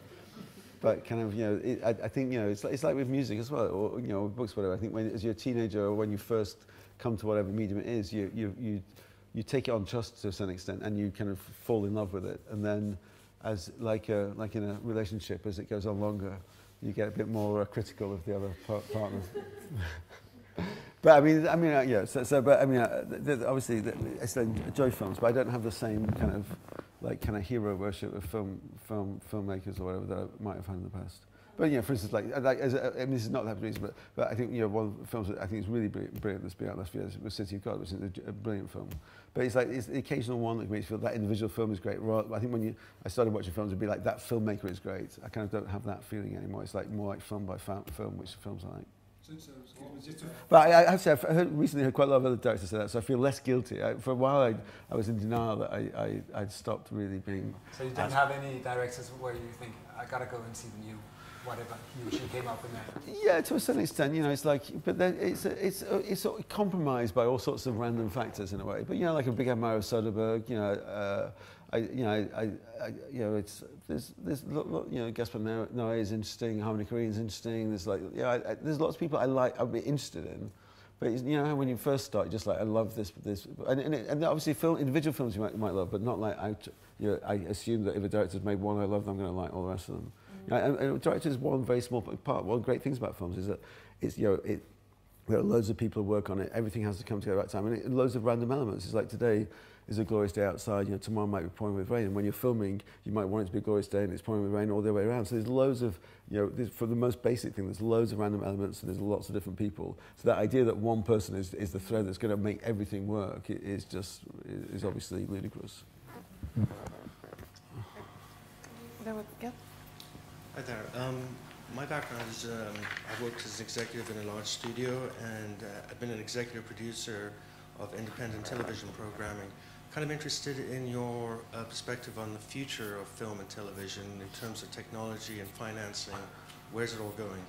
kind of, you know, I think, you know, it's like with music as well, or, you know, books, whatever. I think when, as you're a teenager, or when you first come to whatever medium it is, you take it on trust to a certain extent, and you kind of fall in love with it. And then, as like in a relationship, as it goes on longer, you get a bit more critical of the other partner. But I mean, yeah. But I mean, obviously, I still enjoy films, but I don't have the same kind of hero worship of filmmakers or whatever that I might have had in the past. But you know, for instance, I mean, this is not that reason, but I think, you know, one of the films that I think is really brilliant that's been out last few years was City of God, which is a brilliant film. But it's the occasional one that makes you feel that individual film is great. I think when I started watching films, it'd be like, that filmmaker is great. I kind of don't have that feeling anymore. It's like more like film by film, which films I like. But I have to say, I've recently heard quite a lot of other directors say that, so I feel less guilty. For a while, I was in denial that I'd stopped really being... So you don't have any directors where you think, I gotta go and see the new, whatever he or she came up with there? Yeah, to a certain extent, you know, it's like, but then it's sort of compromised by all sorts of random factors in a way. But, you know, like a big admirer of Soderbergh, you know, there's you know, Gaspar Noé is interesting, Harmony Korine is interesting. There's like, yeah, there's lots of people I'd be interested in. But you know, when you first start, you're just like, I love this, and obviously individual films you might love, but not like I assume that if a director's made one I love, I'm going to like all the rest of them. You know, and director is one very small part. One of the great things about films is that it's, you know, there are loads of people who work on it. Everything has to come together at that time, and loads of random elements. It's like today is a glorious day outside. You know, tomorrow might be pouring with rain, and when you're filming, you might want it to be a glorious day, and it's pouring with rain all the way around. So there's loads of, you know, for the most basic thing, there's loads of random elements, and there's lots of different people. So that idea that one person is the thread that's going to make everything work is obviously ludicrous. Hi there. My background is I've worked as an executive in a large studio, and I've been an executive producer of independent television programming. Kind of interested in your perspective on the future of film and television in terms of technology and financing. Where's it all going?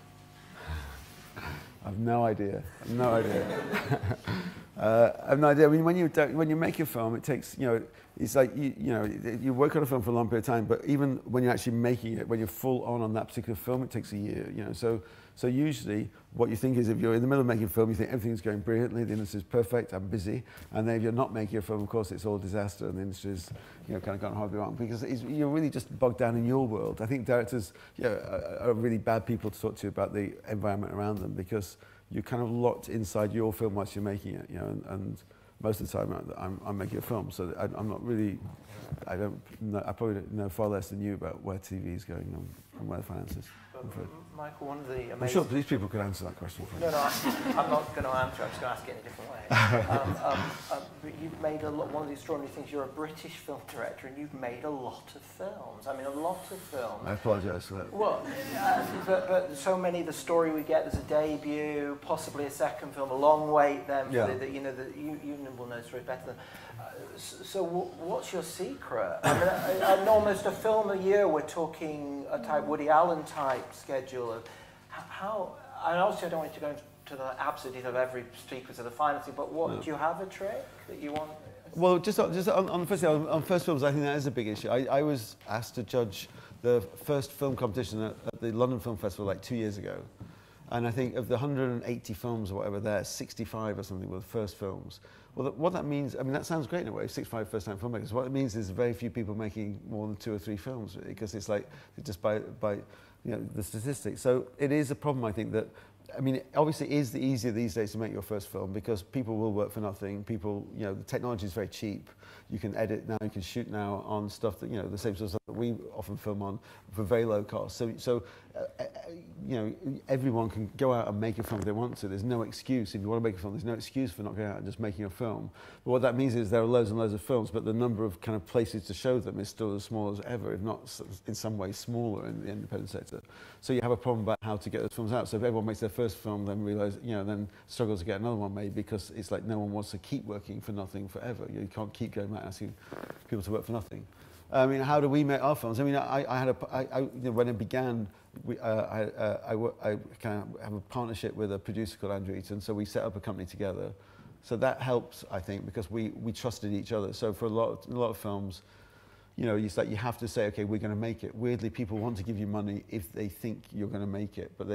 I've no idea. I have no idea. I mean, when you make a film, it takes, you know, it's like, you work on a film for a long period of time, but even when you're actually making it, when you're full on that particular film, it takes a year, you know. So usually what you think is, if you're in the middle of making a film, you think everything's going brilliantly, the industry's perfect, I'm busy. And then if you're not making a film, of course, it's all disaster, and the industry's, you know, kind of gone horribly wrong, because you're really just bogged down in your world. I think directors, you know, are really bad people to talk to about the environment around them, because you're kind of locked inside your film whilst you're making it, you know, and most of the time I'm making a film, so I'm not really, I probably know far less than you about where TV is going and where the finance is. Michael, one of the amazing... I'm sure these people could answer that question for you. No, I'm not going to answer. I'm just going to ask it in a different way. But you've made one of the extraordinary things. You're a British film director, and you've made a lot of films. I mean, a lot of films. I apologise for that. Well, but so many. The story we get, there's a debut, possibly a second film, a long wait. Then, yeah. You will know the story better than. So what's your secret? I mean, almost a film a year. We're talking a type Woody Allen type schedule of how. And obviously, I don't want you to go into the absolute detail of every sequence of the financing. But do you have a trick that you want? Well, just on the first thing, on first films, I think that is a big issue. I was asked to judge the first film competition at the London Film Festival like 2 years ago. And I think of the 180 films or whatever there, 65 or something were the first films. Well, what that means, I mean, that sounds great in a way, 65 first-time filmmakers. What it means is very few people making more than 2 or 3 films, because it's like, just by you know, the statistics. So it is a problem, I think, that, I mean, obviously it is easier these days to make your first film, because people will work for nothing. People, you know, the technology is very cheap. You can edit now, you can shoot now on stuff that, you know, the same sort of stuff that we often film on for very low cost. So you know, everyone can go out and make a film if they want to. There's no excuse. If you want to make a film, there's no excuse for not going out and just making a film. But what that means is there are loads and loads of films, but the number of kind of places to show them is still as small as ever, if not in some ways smaller in the independent sector. So you have a problem about how to get those films out. So if everyone makes their first film, then then struggles to get another one made, because it's like no one wants to keep working for nothing forever. You can't keep going back asking people to work for nothing. I mean, how do we make our films? I mean, you know, when it began, I kind of have a partnership with a producer called Andrew Eaton, so we set up a company together. So that helps, I think, because we trusted each other. So for a lot of films, you know, it's like you have to say, okay, we're going to make it. Weirdly, people want to give you money if they think you're going to make it, but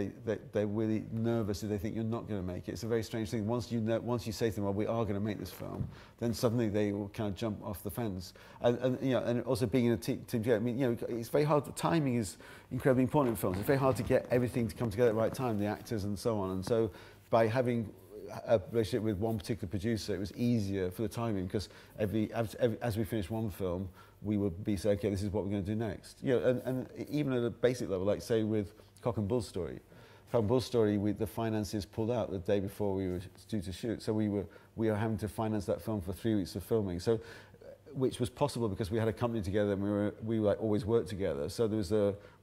they're really nervous if they think you're not going to make it. It's a very strange thing. Once you say to them, well, we are going to make this film, then suddenly they will kind of jump off the fence. And you know, and also being in a team together. I mean, you know, it's very hard. The timing is incredibly important in films. It's very hard to get everything to come together at the right time, the actors and so on. And so by having a relationship with one particular producer, it was easier for the timing, because as we finished one film, we would be saying, okay, this is what we're going to do next. You know, and even at a basic level, like say with Cock and Bull Story, the finances pulled out the day before we were due to shoot, so we were having to finance that film for 3 weeks of filming. So, which was possible because we had a company together and we like always worked together. So there was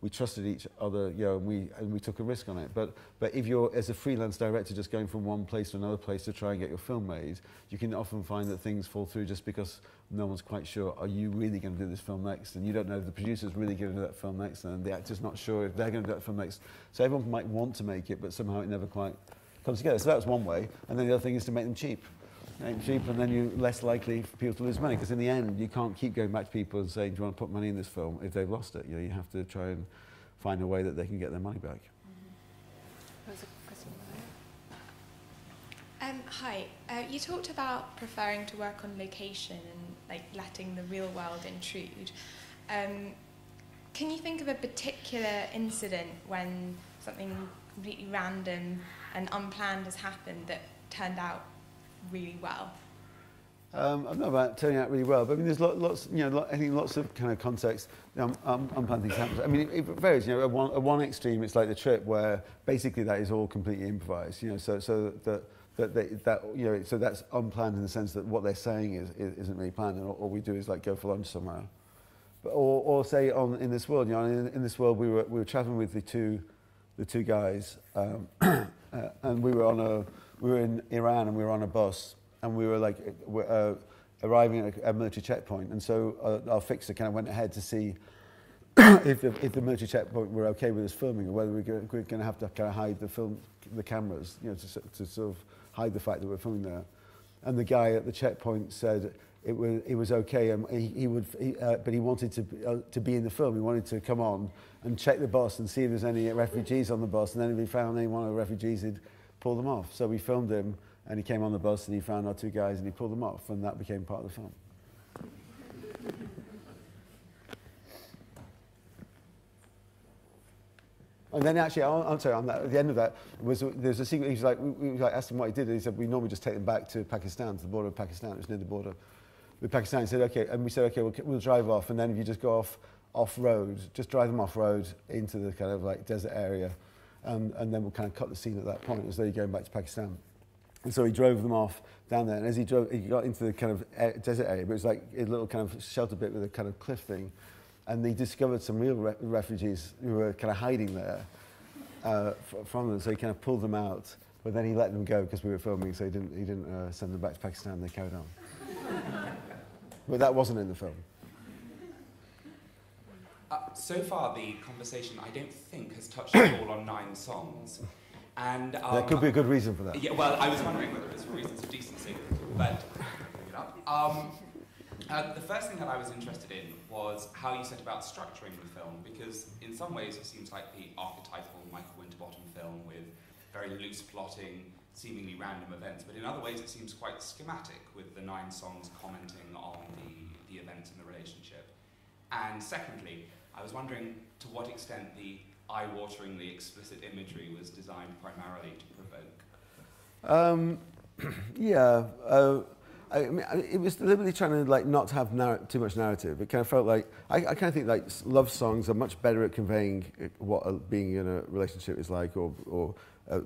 we trusted each other, you know, and we took a risk on it. But if you're as a freelance director just going from one place to another place to try and get your film made, you can often find that things fall through just because no one's quite sure, are you really going to do this film next? And you don't know if the producer's really going to do that film next, and the actor's not sure if they're going to do that film next. So everyone might want to make it, but somehow it never quite comes together. So that was one way. And then the other thing is to make them cheap. And then you're less likely for people to lose money, because in the end you can't keep going back to people and saying, do you want to put money in this film if they've lost it? You know, you have to try and find a way that they can get their money back. Hi, you talked about preferring to work on location and like letting the real world intrude. Can you think of a particular incident when something completely random and unplanned has happened that turned out really well? I don't know about turning out really well, but I mean, there's lots, you know, I think lots of kind of context. Unplanned things happen. I mean, it varies. You know, at one extreme, it's like the trip where basically that is all completely improvised. You know, so that you know, so that's unplanned in the sense that what they're saying isn't really planned, and all we do is like go for lunch somewhere. But or say in this world, you know, in this world we were traveling with the two guys, and we were in Iran and we were on a bus, and we were like arriving at a military checkpoint, and so our fixer kind of went ahead to see if the military checkpoint were okay with us filming, or whether we're going to have to kind of hide the cameras, you know, to sort of hide the fact that we're filming there. And the guy at the checkpoint said it was okay, and but he wanted to be in the film. He wanted to come on and check the bus and see if there's any refugees on the bus, and then if he found any one of the refugees, he'd pull them off. So we filmed him, and he came on the bus, and he found our two guys, and he pulled them off, and that became part of the film. And then actually, I'm sorry, at the end of that, there's a secret. He was like, we asked him what he did, and he said, we normally just take them back to Pakistan, to the border of Pakistan. It was near the border with Pakistan. He said, okay, and we said, okay, we'll drive off, and then if you just go off-road, just drive them off-road into the kind of like desert area, and then we'll kind of cut the scene at that point, as though you're going back to Pakistan. And so he drove them off down there, and as he got into the kind of desert area, but it was like a little kind of shelter bit with a kind of cliff thing, and they discovered some real refugees who were kind of hiding there from them, so he kind of pulled them out, but then he let them go because we were filming, so he didn't send them back to Pakistan. They carried on. But that wasn't in the film. So far, the conversation, I don't think, has touched at all on 9 songs. And there could be a good reason for that. Yeah, well, I was wondering whether it was for reasons of decency, but bring it up. The first thing that I was interested in was how you set about structuring the film, because in some ways it seems like the archetypal Michael Winterbottom film with very loose plotting, seemingly random events, but in other ways it seems quite schematic, with the 9 songs commenting on the events in the relationship. And secondly, I was wondering to what extent the eye-wateringly explicit imagery was designed primarily to provoke. Yeah. I mean, it was deliberately trying to like not have too much narrative. It kind of felt like I kind of think like love songs are much better at conveying what being in a relationship is like, or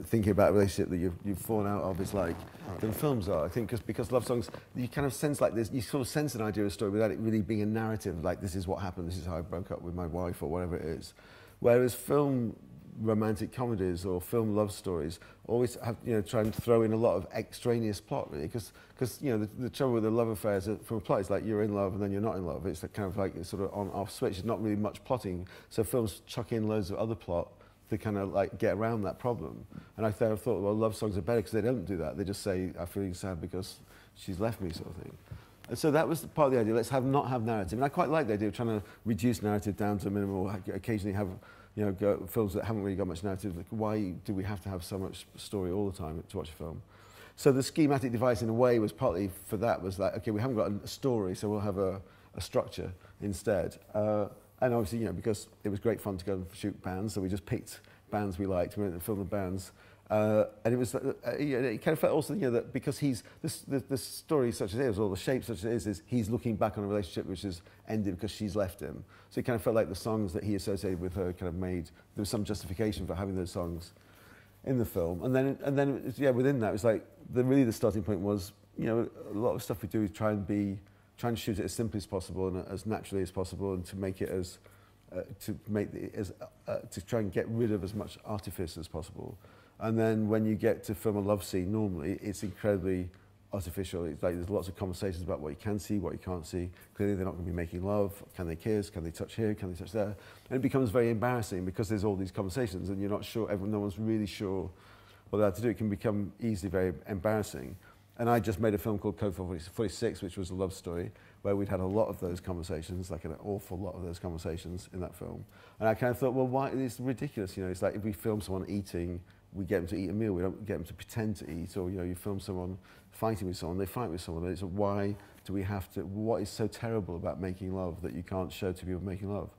thinking about a relationship that you've fallen out of is like, than films are. I think because love songs, you kind of sense like this. You sort of sense an idea of a story without it really being a narrative. Like, this is what happened. This is how I broke up with my wife, or whatever it is. Whereas film romantic comedies or film love stories always have, you know, try and throw in a lot of extraneous plot, really, because you know, the trouble with the love affairs from a plot is like you're in love and then you're not in love. It's kind of like a sort of on-off switch. There's not really much plotting, so films chuck in loads of other plot to kind of like get around that problem. And I thought, well, love songs are better because they don't do that. They just say, I'm feeling sad because she's left me, sort of thing. And so that was part of the idea. Let's not have narrative. And I quite like the idea of trying to reduce narrative down to a minimum, or occasionally have, you know, films that haven't really got much narrative. Like, why do we have to have so much story all the time to watch a film? So the schematic device, in a way, was partly for that. Was like, okay, we haven't got a story, so we'll have a structure instead. And obviously, you know, because it was great fun to go and shoot bands, so we just picked bands we liked, we went and filmed the bands. And it was, it kind of felt also, you know, that because the story such as it is, or the shape such as it is he's looking back on a relationship which has ended because she's left him. So it kind of felt like the songs that he associated with her kind of made, there was some justification for having those songs in the film. And then yeah, within that, it was like, really the starting point was, you know, a lot of stuff we do is try and shoot it as simply as possible and as naturally as possible, and to make it as, to try and get rid of as much artifice as possible. And then when you get to film a love scene, normally it's incredibly artificial. It's like there's lots of conversations about what you can see, what you can't see. Clearly they're not going to be making love. Can they kiss? Can they touch here? Can they touch there? And it becomes very embarrassing because there's all these conversations and you're not sure, no one's really sure what they have to do. It can become easily very embarrassing. And I just made a film called Code 46, which was a love story, where we'd had a lot of those conversations, like an awful lot of those conversations in that film. And I kind of thought, well, why? It's ridiculous, you know. It's like if we film someone eating, we get them to eat a meal. We don't get them to pretend to eat. Or, you know, you film someone fighting with someone, they fight with someone. And it's why do we have to? What is so terrible about making love that you can't show to people making love?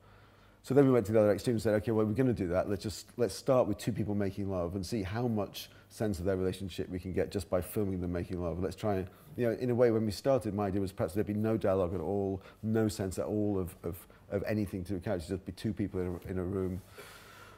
So then we went to the other extreme and said, okay, well, we're going to do that. Let's start with two people making love and see how much sense of their relationship we can get just by filming them making love. Let's try and, you know, in a way, when we started, my idea was perhaps there'd be no dialogue at all, no sense at all of anything to the characters, just be two people in a room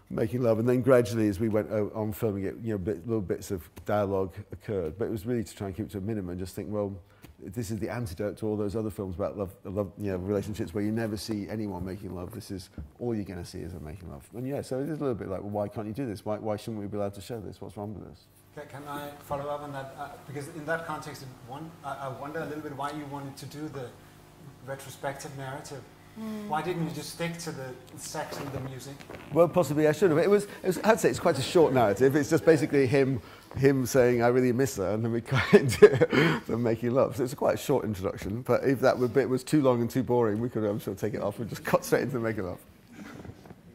making love. And then gradually, as we went on filming it, you know, little bits of dialogue occurred. But it was really to try and keep it to a minimum and just think, well, this is the antidote to all those other films about love, you know, relationships where you never see anyone making love. This is all you're going to see is them making love. And yeah, so it is a little bit like, well, why can't you do this? Why shouldn't we be allowed to show this? What's wrong with this? Can I follow up on that? Because in that context, I wonder a little bit why you wanted to do the retrospective narrative. Why didn't you just stick to the sex and the music? Well, possibly I should have. It was I'd say it's quite a short narrative. It's just basically him saying, I really miss her, and then we cut into them making love. So it's quite a short introduction, but if that bit was too long and too boring, we could, I'm sure, take it off and just cut straight into the making love.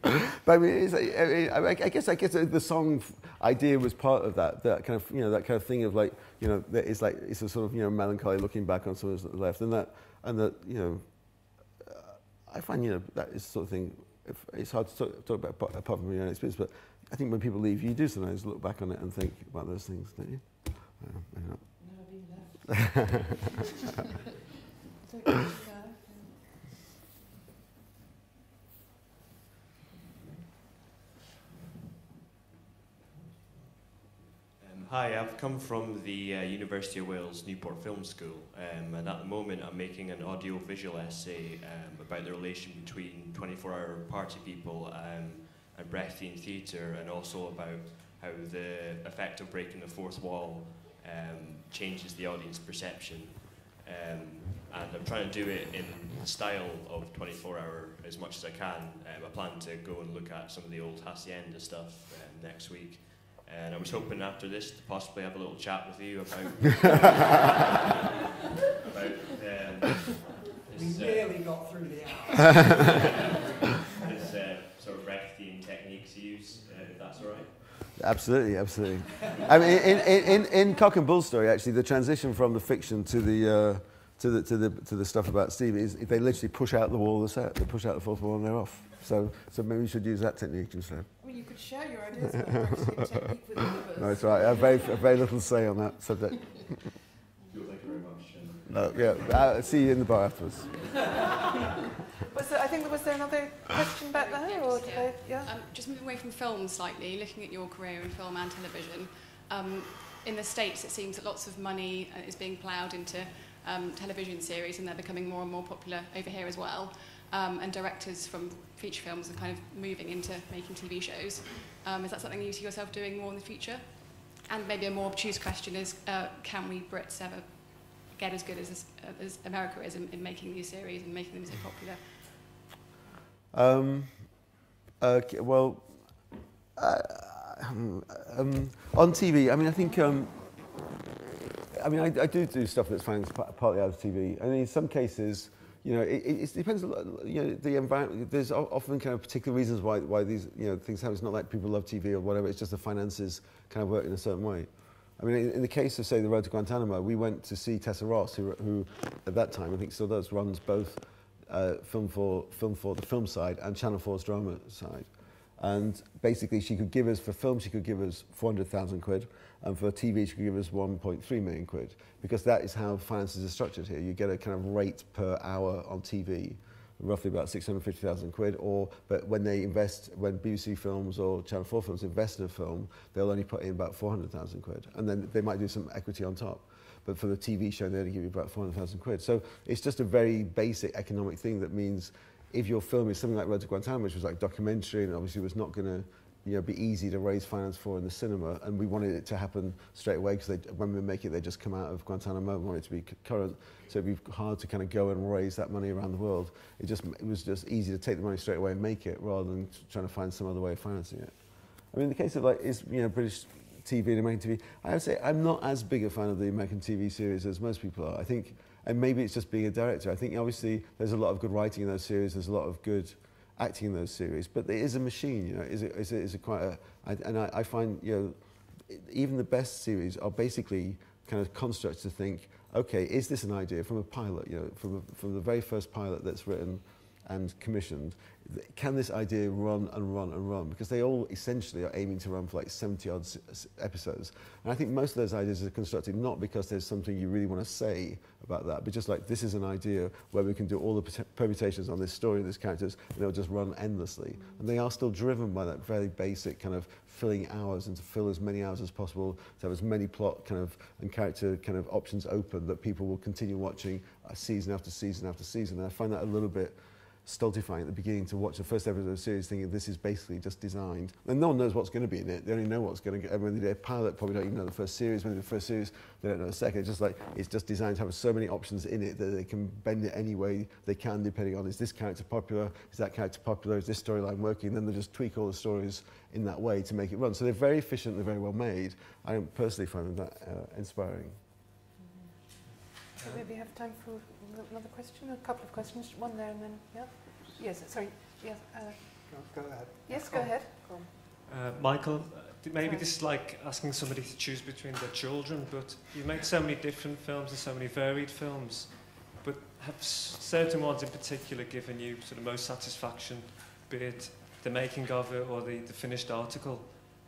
But I mean, I guess the song idea was part of that kind of, you know, that kind of thing of like, you know, it's a sort of, you know, melancholy looking back on someone who's left, and that, you know, I find, you know, that is the sort of thing, it's hard to talk about apart from your own experience, but I think when people leave, you do sometimes look back on it and think about those things, don't you? Maybe not. Hi, I've come from the University of Wales Newport Film School, and at the moment I'm making an audio-visual essay about the relation between 24-hour party people and Brechtian theatre, and also about how the effect of breaking the fourth wall changes the audience perception. And I'm trying to do it in the style of 24-hour as much as I can. I plan to go and look at some of the old Hacienda stuff next week. And I was hoping after this to possibly have a little chat with you about we nearly got through the hour. This sort of Brechtian techniques you use, if that's all right. Absolutely, absolutely. I mean, in Cock and Bull Story, actually, the transition from the fiction to the stuff about Steve is they literally push out the wall of the set. They push out the fourth wall and they're off. So maybe we should use that technique instead. Well, you could share your ideas about Brechtian technique with others. No, that's right. I have very little say on that subject. Thank you very much. No, yeah, I'll see you in the bar afterwards. Was there another question back there? Or just moving away from film slightly, looking at your career in film and television. In the States, it seems that lots of money is being ploughed into television series, and they're becoming more and more popular over here as well. And directors from feature films are kind of moving into making TV shows. Is that something you see yourself doing more in the future? And maybe a more obtuse question is, can we Brits ever get as good as America is in making these series and making them so popular? Okay, well, On TV, I mean, I think, I mean, I do stuff that's financed partly out of TV. I mean, in some cases, you know, it depends a lot, you know, the environment. There's often kind of particular reasons why these, you know, things happen. It's not like people love TV or whatever. It's just the finances kind of work in a certain way. I mean, in the case of, say, The Road to Guantanamo, we went to see Tessa Ross, who at that time, I think still does, runs both film for the film side and Channel 4's drama side. And basically, she could give us, for film, she could give us 400,000 quid, and for TV, she could give us 1.3 million quid, because that is how finances are structured here. You get a kind of rate per hour on TV, roughly about 650,000 quid, but when they invest, when BBC Films or Channel 4 Films invest in a film, they'll only put in about 400,000 quid, and then they might do some equity on top. But for the TV show, they only give you about 400,000 quid. So it's just a very basic economic thing that means if your film is something like Road to Guantanamo, which was like documentary and obviously was not going to, you know, be easy to raise finance for in the cinema, and we wanted it to happen straight away because when we make it, they just come out of Guantanamo, we wanted it to be current, so it'd be hard to kind of go and raise that money around the world. It was just easy to take the money straight away and make it, rather than trying to find some other way of financing it. I mean, in the case of like, you know, British TV and American TV, I would say I'm not as big a fan of the American TV series as most people are. I think, and maybe it's just being a director, I think obviously there's a lot of good writing in those series, there's a lot of good acting in those series, but it is a machine, you know, is it quite a, I find, you know, even the best series are basically kind of constructs to think, okay, is this an idea from a pilot, you know, from the very first pilot that's written and commissioned, can this idea run and run and run? Because they all essentially are aiming to run for like 70 odd episodes. And I think most of those ideas are constructed not because there's something you really want to say about that, but just like, this is an idea where we can do all the permutations on this story and these characters, and it'll just run endlessly. And they are still driven by that very basic kind of filling hours, and to fill as many hours as possible, to have as many plot kind of and character kind of options open that people will continue watching season after season after season. And I find that a little bit stultifying at the beginning to watch the first episode of the series thinking this is basically just designed, and no one knows what's going to be in it. They only know what's going to get. When they do a pilot, probably don't even know the first series. When they do the first series, they don't know the second. It's just like, it's just designed to have so many options in it that they can bend it any way they can, depending on, is this character popular, is that character popular, is this storyline working, and then they just tweak all the stories in that way to make it run. So they're very efficient, they're very well made. I don't personally find them that inspiring. So maybe have time for another question, a couple of questions, one there and then, yeah? Yes, sorry, yes. Go ahead. Yes, go ahead. Michael, maybe this is like asking somebody to choose between their children, but you've made so many different films and so many varied films, but have certain ones in particular given you sort of most satisfaction, be it the making of it or the finished article?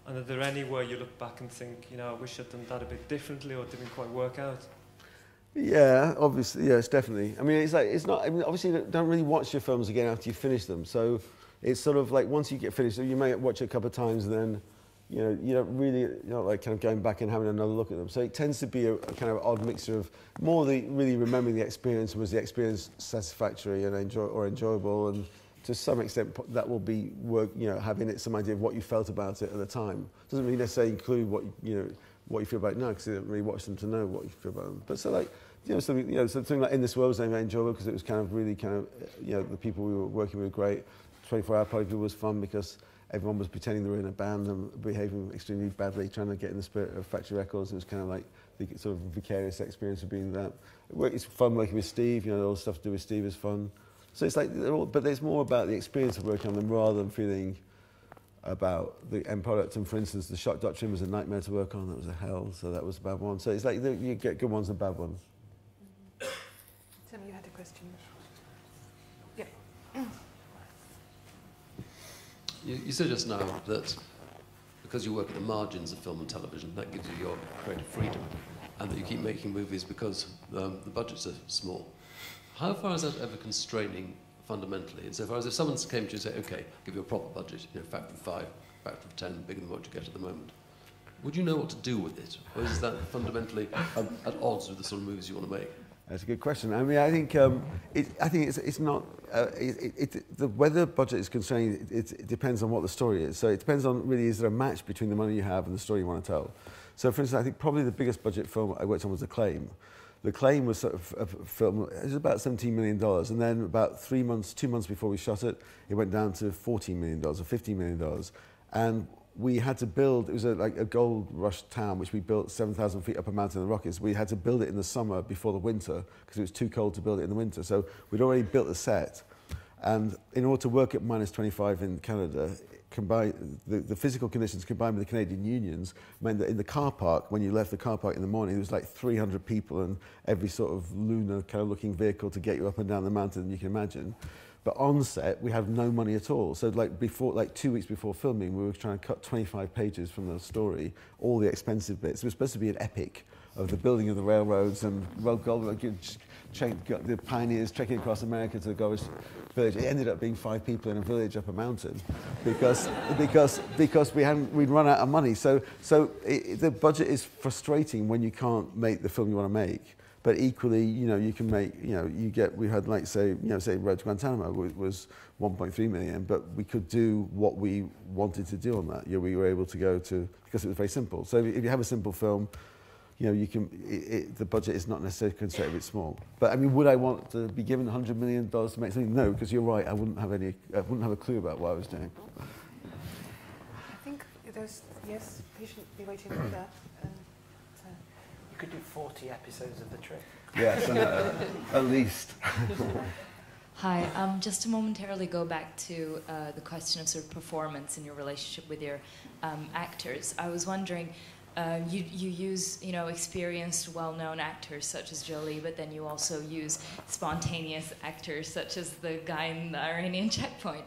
And are there any where you look back and think, you know, I wish I'd done that a bit differently or it didn't quite work out? Yeah, obviously, yes, definitely. I mean, it's like, it's not, I mean, obviously you don't really watch your films again after you finish them. So it's sort of like, once you get finished, you may watch it a couple of times and then, you know, you don't really, you're not like kind of going back and having another look at them. So it tends to be a kind of odd mixture of more really remembering the experience, was the experience satisfactory and enjoyable, and to some extent that will be having it some idea of what you felt about it at the time. Doesn't really necessarily include what you feel about it now, because you don't really watch them to know what you feel about them. But so like, something like In This World was very enjoyable because it was kind of really the people we were working with were great. 24 Hour Party was fun because everyone was pretending they were in a band and behaving extremely badly, trying to get in the spirit of Factory Records. It was kind of like the sort of vicarious experience of being that. It's fun working with Steve, all the stuff to do with Steve is fun. So it's like, but there's more about the experience of working on them rather than feeling about the end product. And for instance, The Shock Doctrine was a nightmare to work on. That was a hell, so that was a bad one. So it's like you get good ones and bad ones. Tim, you had a question. Yeah. You said just now that because you work at the margins of film and television, that gives you your creative freedom, and that you keep making movies because the budgets are small. How far is that ever constraining fundamentally? Insofar as if someone came to you and said, okay, I'll give you a proper budget, factor of 5, factor of 10, bigger than what you get at the moment, would you know what to do with it? Or is that fundamentally at odds with the sort of movies you want to make? That's a good question. I mean, I think it's not the whether budget is constrained. It depends on what the story is. So it depends on really, is there a match between the money you have and the story you want to tell. So for instance, I think probably the biggest budget film I worked on was The Claim. The Claim was sort of a film. It was about $17 million, and then about 2 months before we shot it, it went down to $14 million or $15 million. And we had to build, it was like a gold rush town, which we built 7,000 feet up a mountain in the Rockies. We had to build it in the summer before the winter, because it was too cold to build it in the winter. So we'd already built the set. And in order to work at minus 25 in Canada, the physical conditions combined with the Canadian unions meant that in the car park, when you left the car park in the morning, there was like 300 people and every sort of lunar kind of looking vehicle to get you up and down the mountain you can imagine. But on set, we had no money at all. So like 2 weeks before filming, we were trying to cut 25 pages from the story, all the expensive bits. It was supposed to be an epic of the building of the railroads and the pioneers trekking across America to the Gold Village. It ended up being 5 people in a village up a mountain because we'd run out of money. So the budget is frustrating when you can't make the film you want to make. But equally, you can make, we had like say Road to Guantanamo was 1.3 million, but we could do what we wanted to do on that. We were able to go to, because it was very simple. So if you have a simple film, the budget is not necessarily considered it's small. But I mean, would I want to be given $100 million to make something? No, because you're right. I wouldn't have a clue about what I was doing. I think there's, yes, patiently waiting for that. You could do 40 episodes of The Trip. Yes, at least. Hi, just to momentarily go back to the question of sort of performance in your relationship with your actors. I was wondering, you use experienced, well-known actors such as Jolie, but then you also use spontaneous actors such as the guy in the Iranian checkpoint.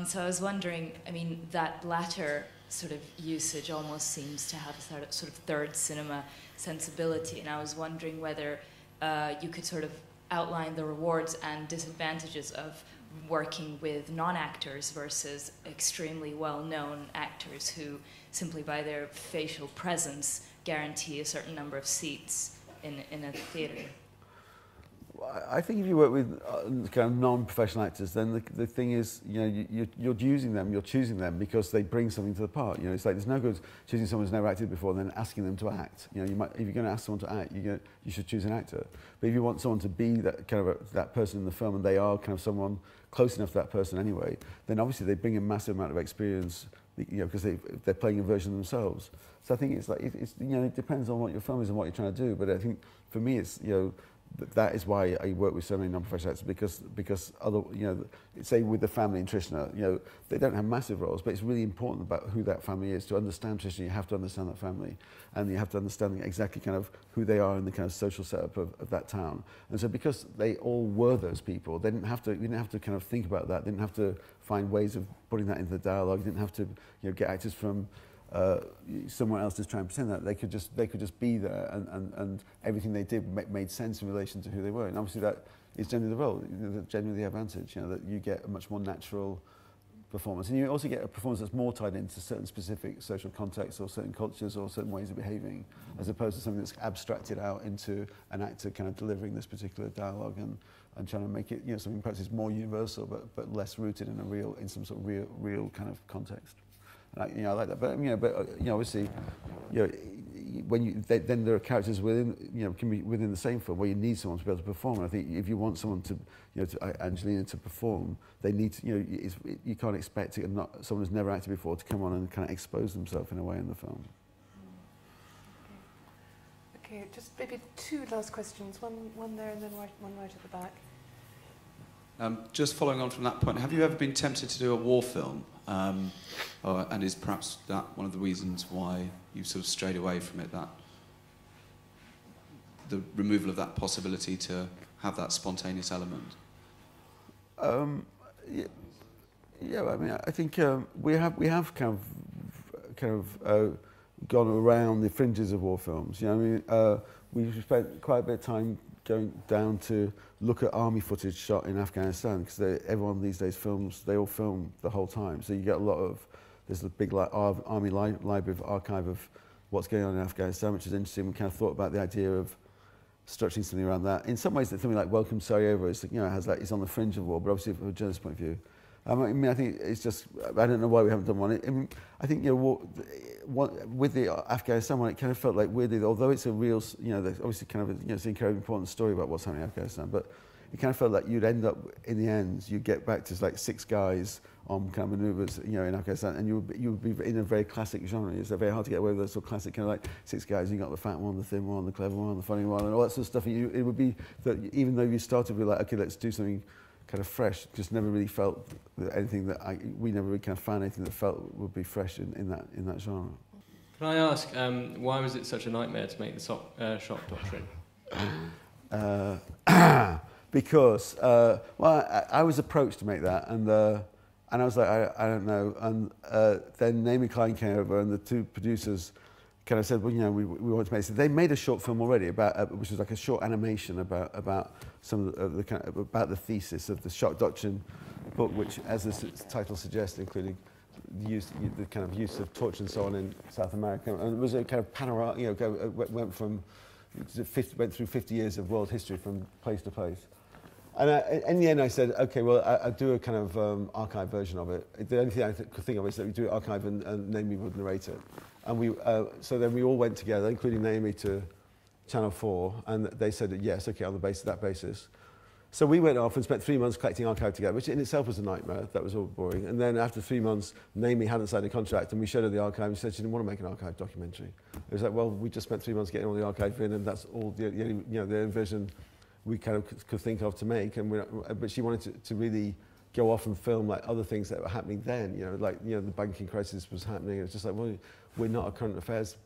So I was wondering, I mean, that latter sort of usage almost seems to have a sort of third cinema sensibility, and I was wondering whether you could sort of outline the rewards and disadvantages of working with non-actors versus extremely well-known actors who simply by their facial presence guarantee a certain number of seats in a theatre. I think if you work with kind of non-professional actors, then the thing is, you're using them, you're choosing them because they bring something to the part. It's like there's no good choosing someone who's never acted before and then asking them to act. If you're going to ask someone to act, you should choose an actor. But if you want someone to be that kind of that person in the film, and they are kind of someone close enough to that person anyway, then obviously they bring a massive amount of experience, because they're playing a version of themselves. So I think it's like it depends on what your film is and what you're trying to do. But I think for me, it's that is why I work with so many non-professional actors, because other, say with the family in Trishna, they don't have massive roles, but it's really important about who that family is. To understand Trishna, you have to understand that family, and you have to understand exactly kind of who they are in the kind of social setup of that town. And so because they all were those people, they didn't have to kind of think about that. They didn't have to find ways of putting that into the dialogue. They didn't have to get actors from someone else just trying to pretend that. They could just be there, and everything they did made sense in relation to who they were. And obviously that is generally the role, generally the advantage, that you get a much more natural performance. And you also get a performance that's more tied into certain specific social contexts or certain cultures or certain ways of behaving, as opposed to something that's abstracted out into an actor kind of delivering this particular dialogue and trying to make it something perhaps is more universal but less rooted in some sort of real kind of context. And I like that, but obviously, then there are characters within, can be within the same film where you need someone to be able to perform. And I think if you want someone to, Angelina to perform, they need to, you can't expect someone who's never acted before to come on and kind of expose themselves in a way in the film. Okay, just maybe 2 last questions. One there and then one right at the back. Just following on from that point, have you ever been tempted to do a war film? And is perhaps that one of the reasons why you sort of strayed away from it, that the removal of that possibility to have that spontaneous element? Yeah, I mean, I think we have kind of gone around the fringes of war films. We've spent quite a bit of time going down to look at army footage shot in Afghanistan, because everyone these days films, they all film the whole time. So you get a lot of, there's a big army library of archive of what's going on in Afghanistan, which is interesting. We kind of thought about the idea of structuring something around that. In some ways, something like Welcome Sarajevo is, has that, it's on the fringe of war, but obviously from a journalist's point of view. I think it's just, I don't know why we haven't done one. I think, with the Afghanistan one, it kind of felt like weirdly, although it's a real, obviously kind of, it's an incredibly important story about what's happening in Afghanistan, but it kind of felt like you'd end up, in the end, you'd get back to like 6 guys on kind of manoeuvres, you know, in Afghanistan, and you would be in a very classic genre. It's very hard to get away with those sort of classic kind of like 6 guys. You got the fat one, the thin one, the clever one, the funny one, and all that sort of stuff. And it would be that even though you started with like, okay, let's do something kind of fresh, just never really felt that anything that we never really kind of found anything that felt would be fresh in that genre. Can I ask, why was it such a nightmare to make the shock doctrine? Because, well, I was approached to make that, and I was like, I don't know. And then Naomi Klein came over, and the 2 producers kind of said, well, you know, we want to make this. They made a short film already about, which was like a short animation about some of the kind of, about the thesis of the shock doctrine book, which, as the title suggests, including the kind of use of torture and so on in South America, and it was a kind of panorama. You know, went through 50 years of world history from place to place. And in the end, I said, okay, well, I'll do a kind of archive version of it. The only thing I could think of is that we do it archive and Naomi would narrate it. And so then we all went together, including Naomi, to Channel 4, and they said yes, okay, on that basis. So we went off and spent 3 months collecting archive together, which in itself was a nightmare. That was all boring. And then after 3 months, Naomi hadn't signed a contract, and we showed her the archive, and she said she didn't want to make an archive documentary. It was like, well, we just spent 3 months getting all the archive in, and that's all the vision we kind of could think of to make. But she wanted to really go off and film like other things that were happening then. You know, like the banking crisis was happening. It was just like, well, we're not a current affairs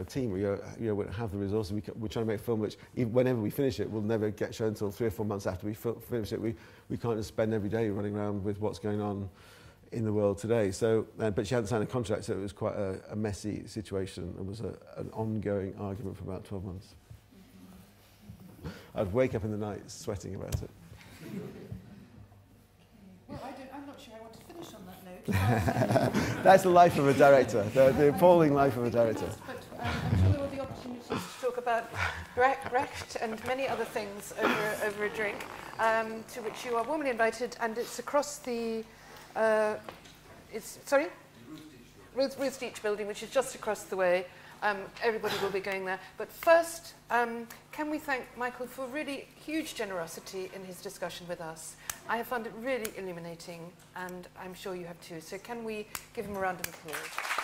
team. We we have the resources. We're trying to make a film which, whenever we finish it, will never get shown until 3 or 4 months after we finish it. We can't just spend every day running around with what's going on in the world today. So, but she hadn't signed a contract, so it was quite a messy situation. It was an ongoing argument for about 12 months. I'd wake up in the night sweating about it. Well, I'm not sure I want to finish on that note. That's the life of a director, the appalling life of a director. But I'm sure there will be opportunities to talk about Brecht and many other things over a drink, to which you are warmly invited, and it's across the, Ruth Deitch building, which is just across the way. Everybody will be going there. But first, can we thank Michael for really huge generosity in his discussion with us. I have found it really illuminating, and I'm sure you have too. So can we give him a round of applause?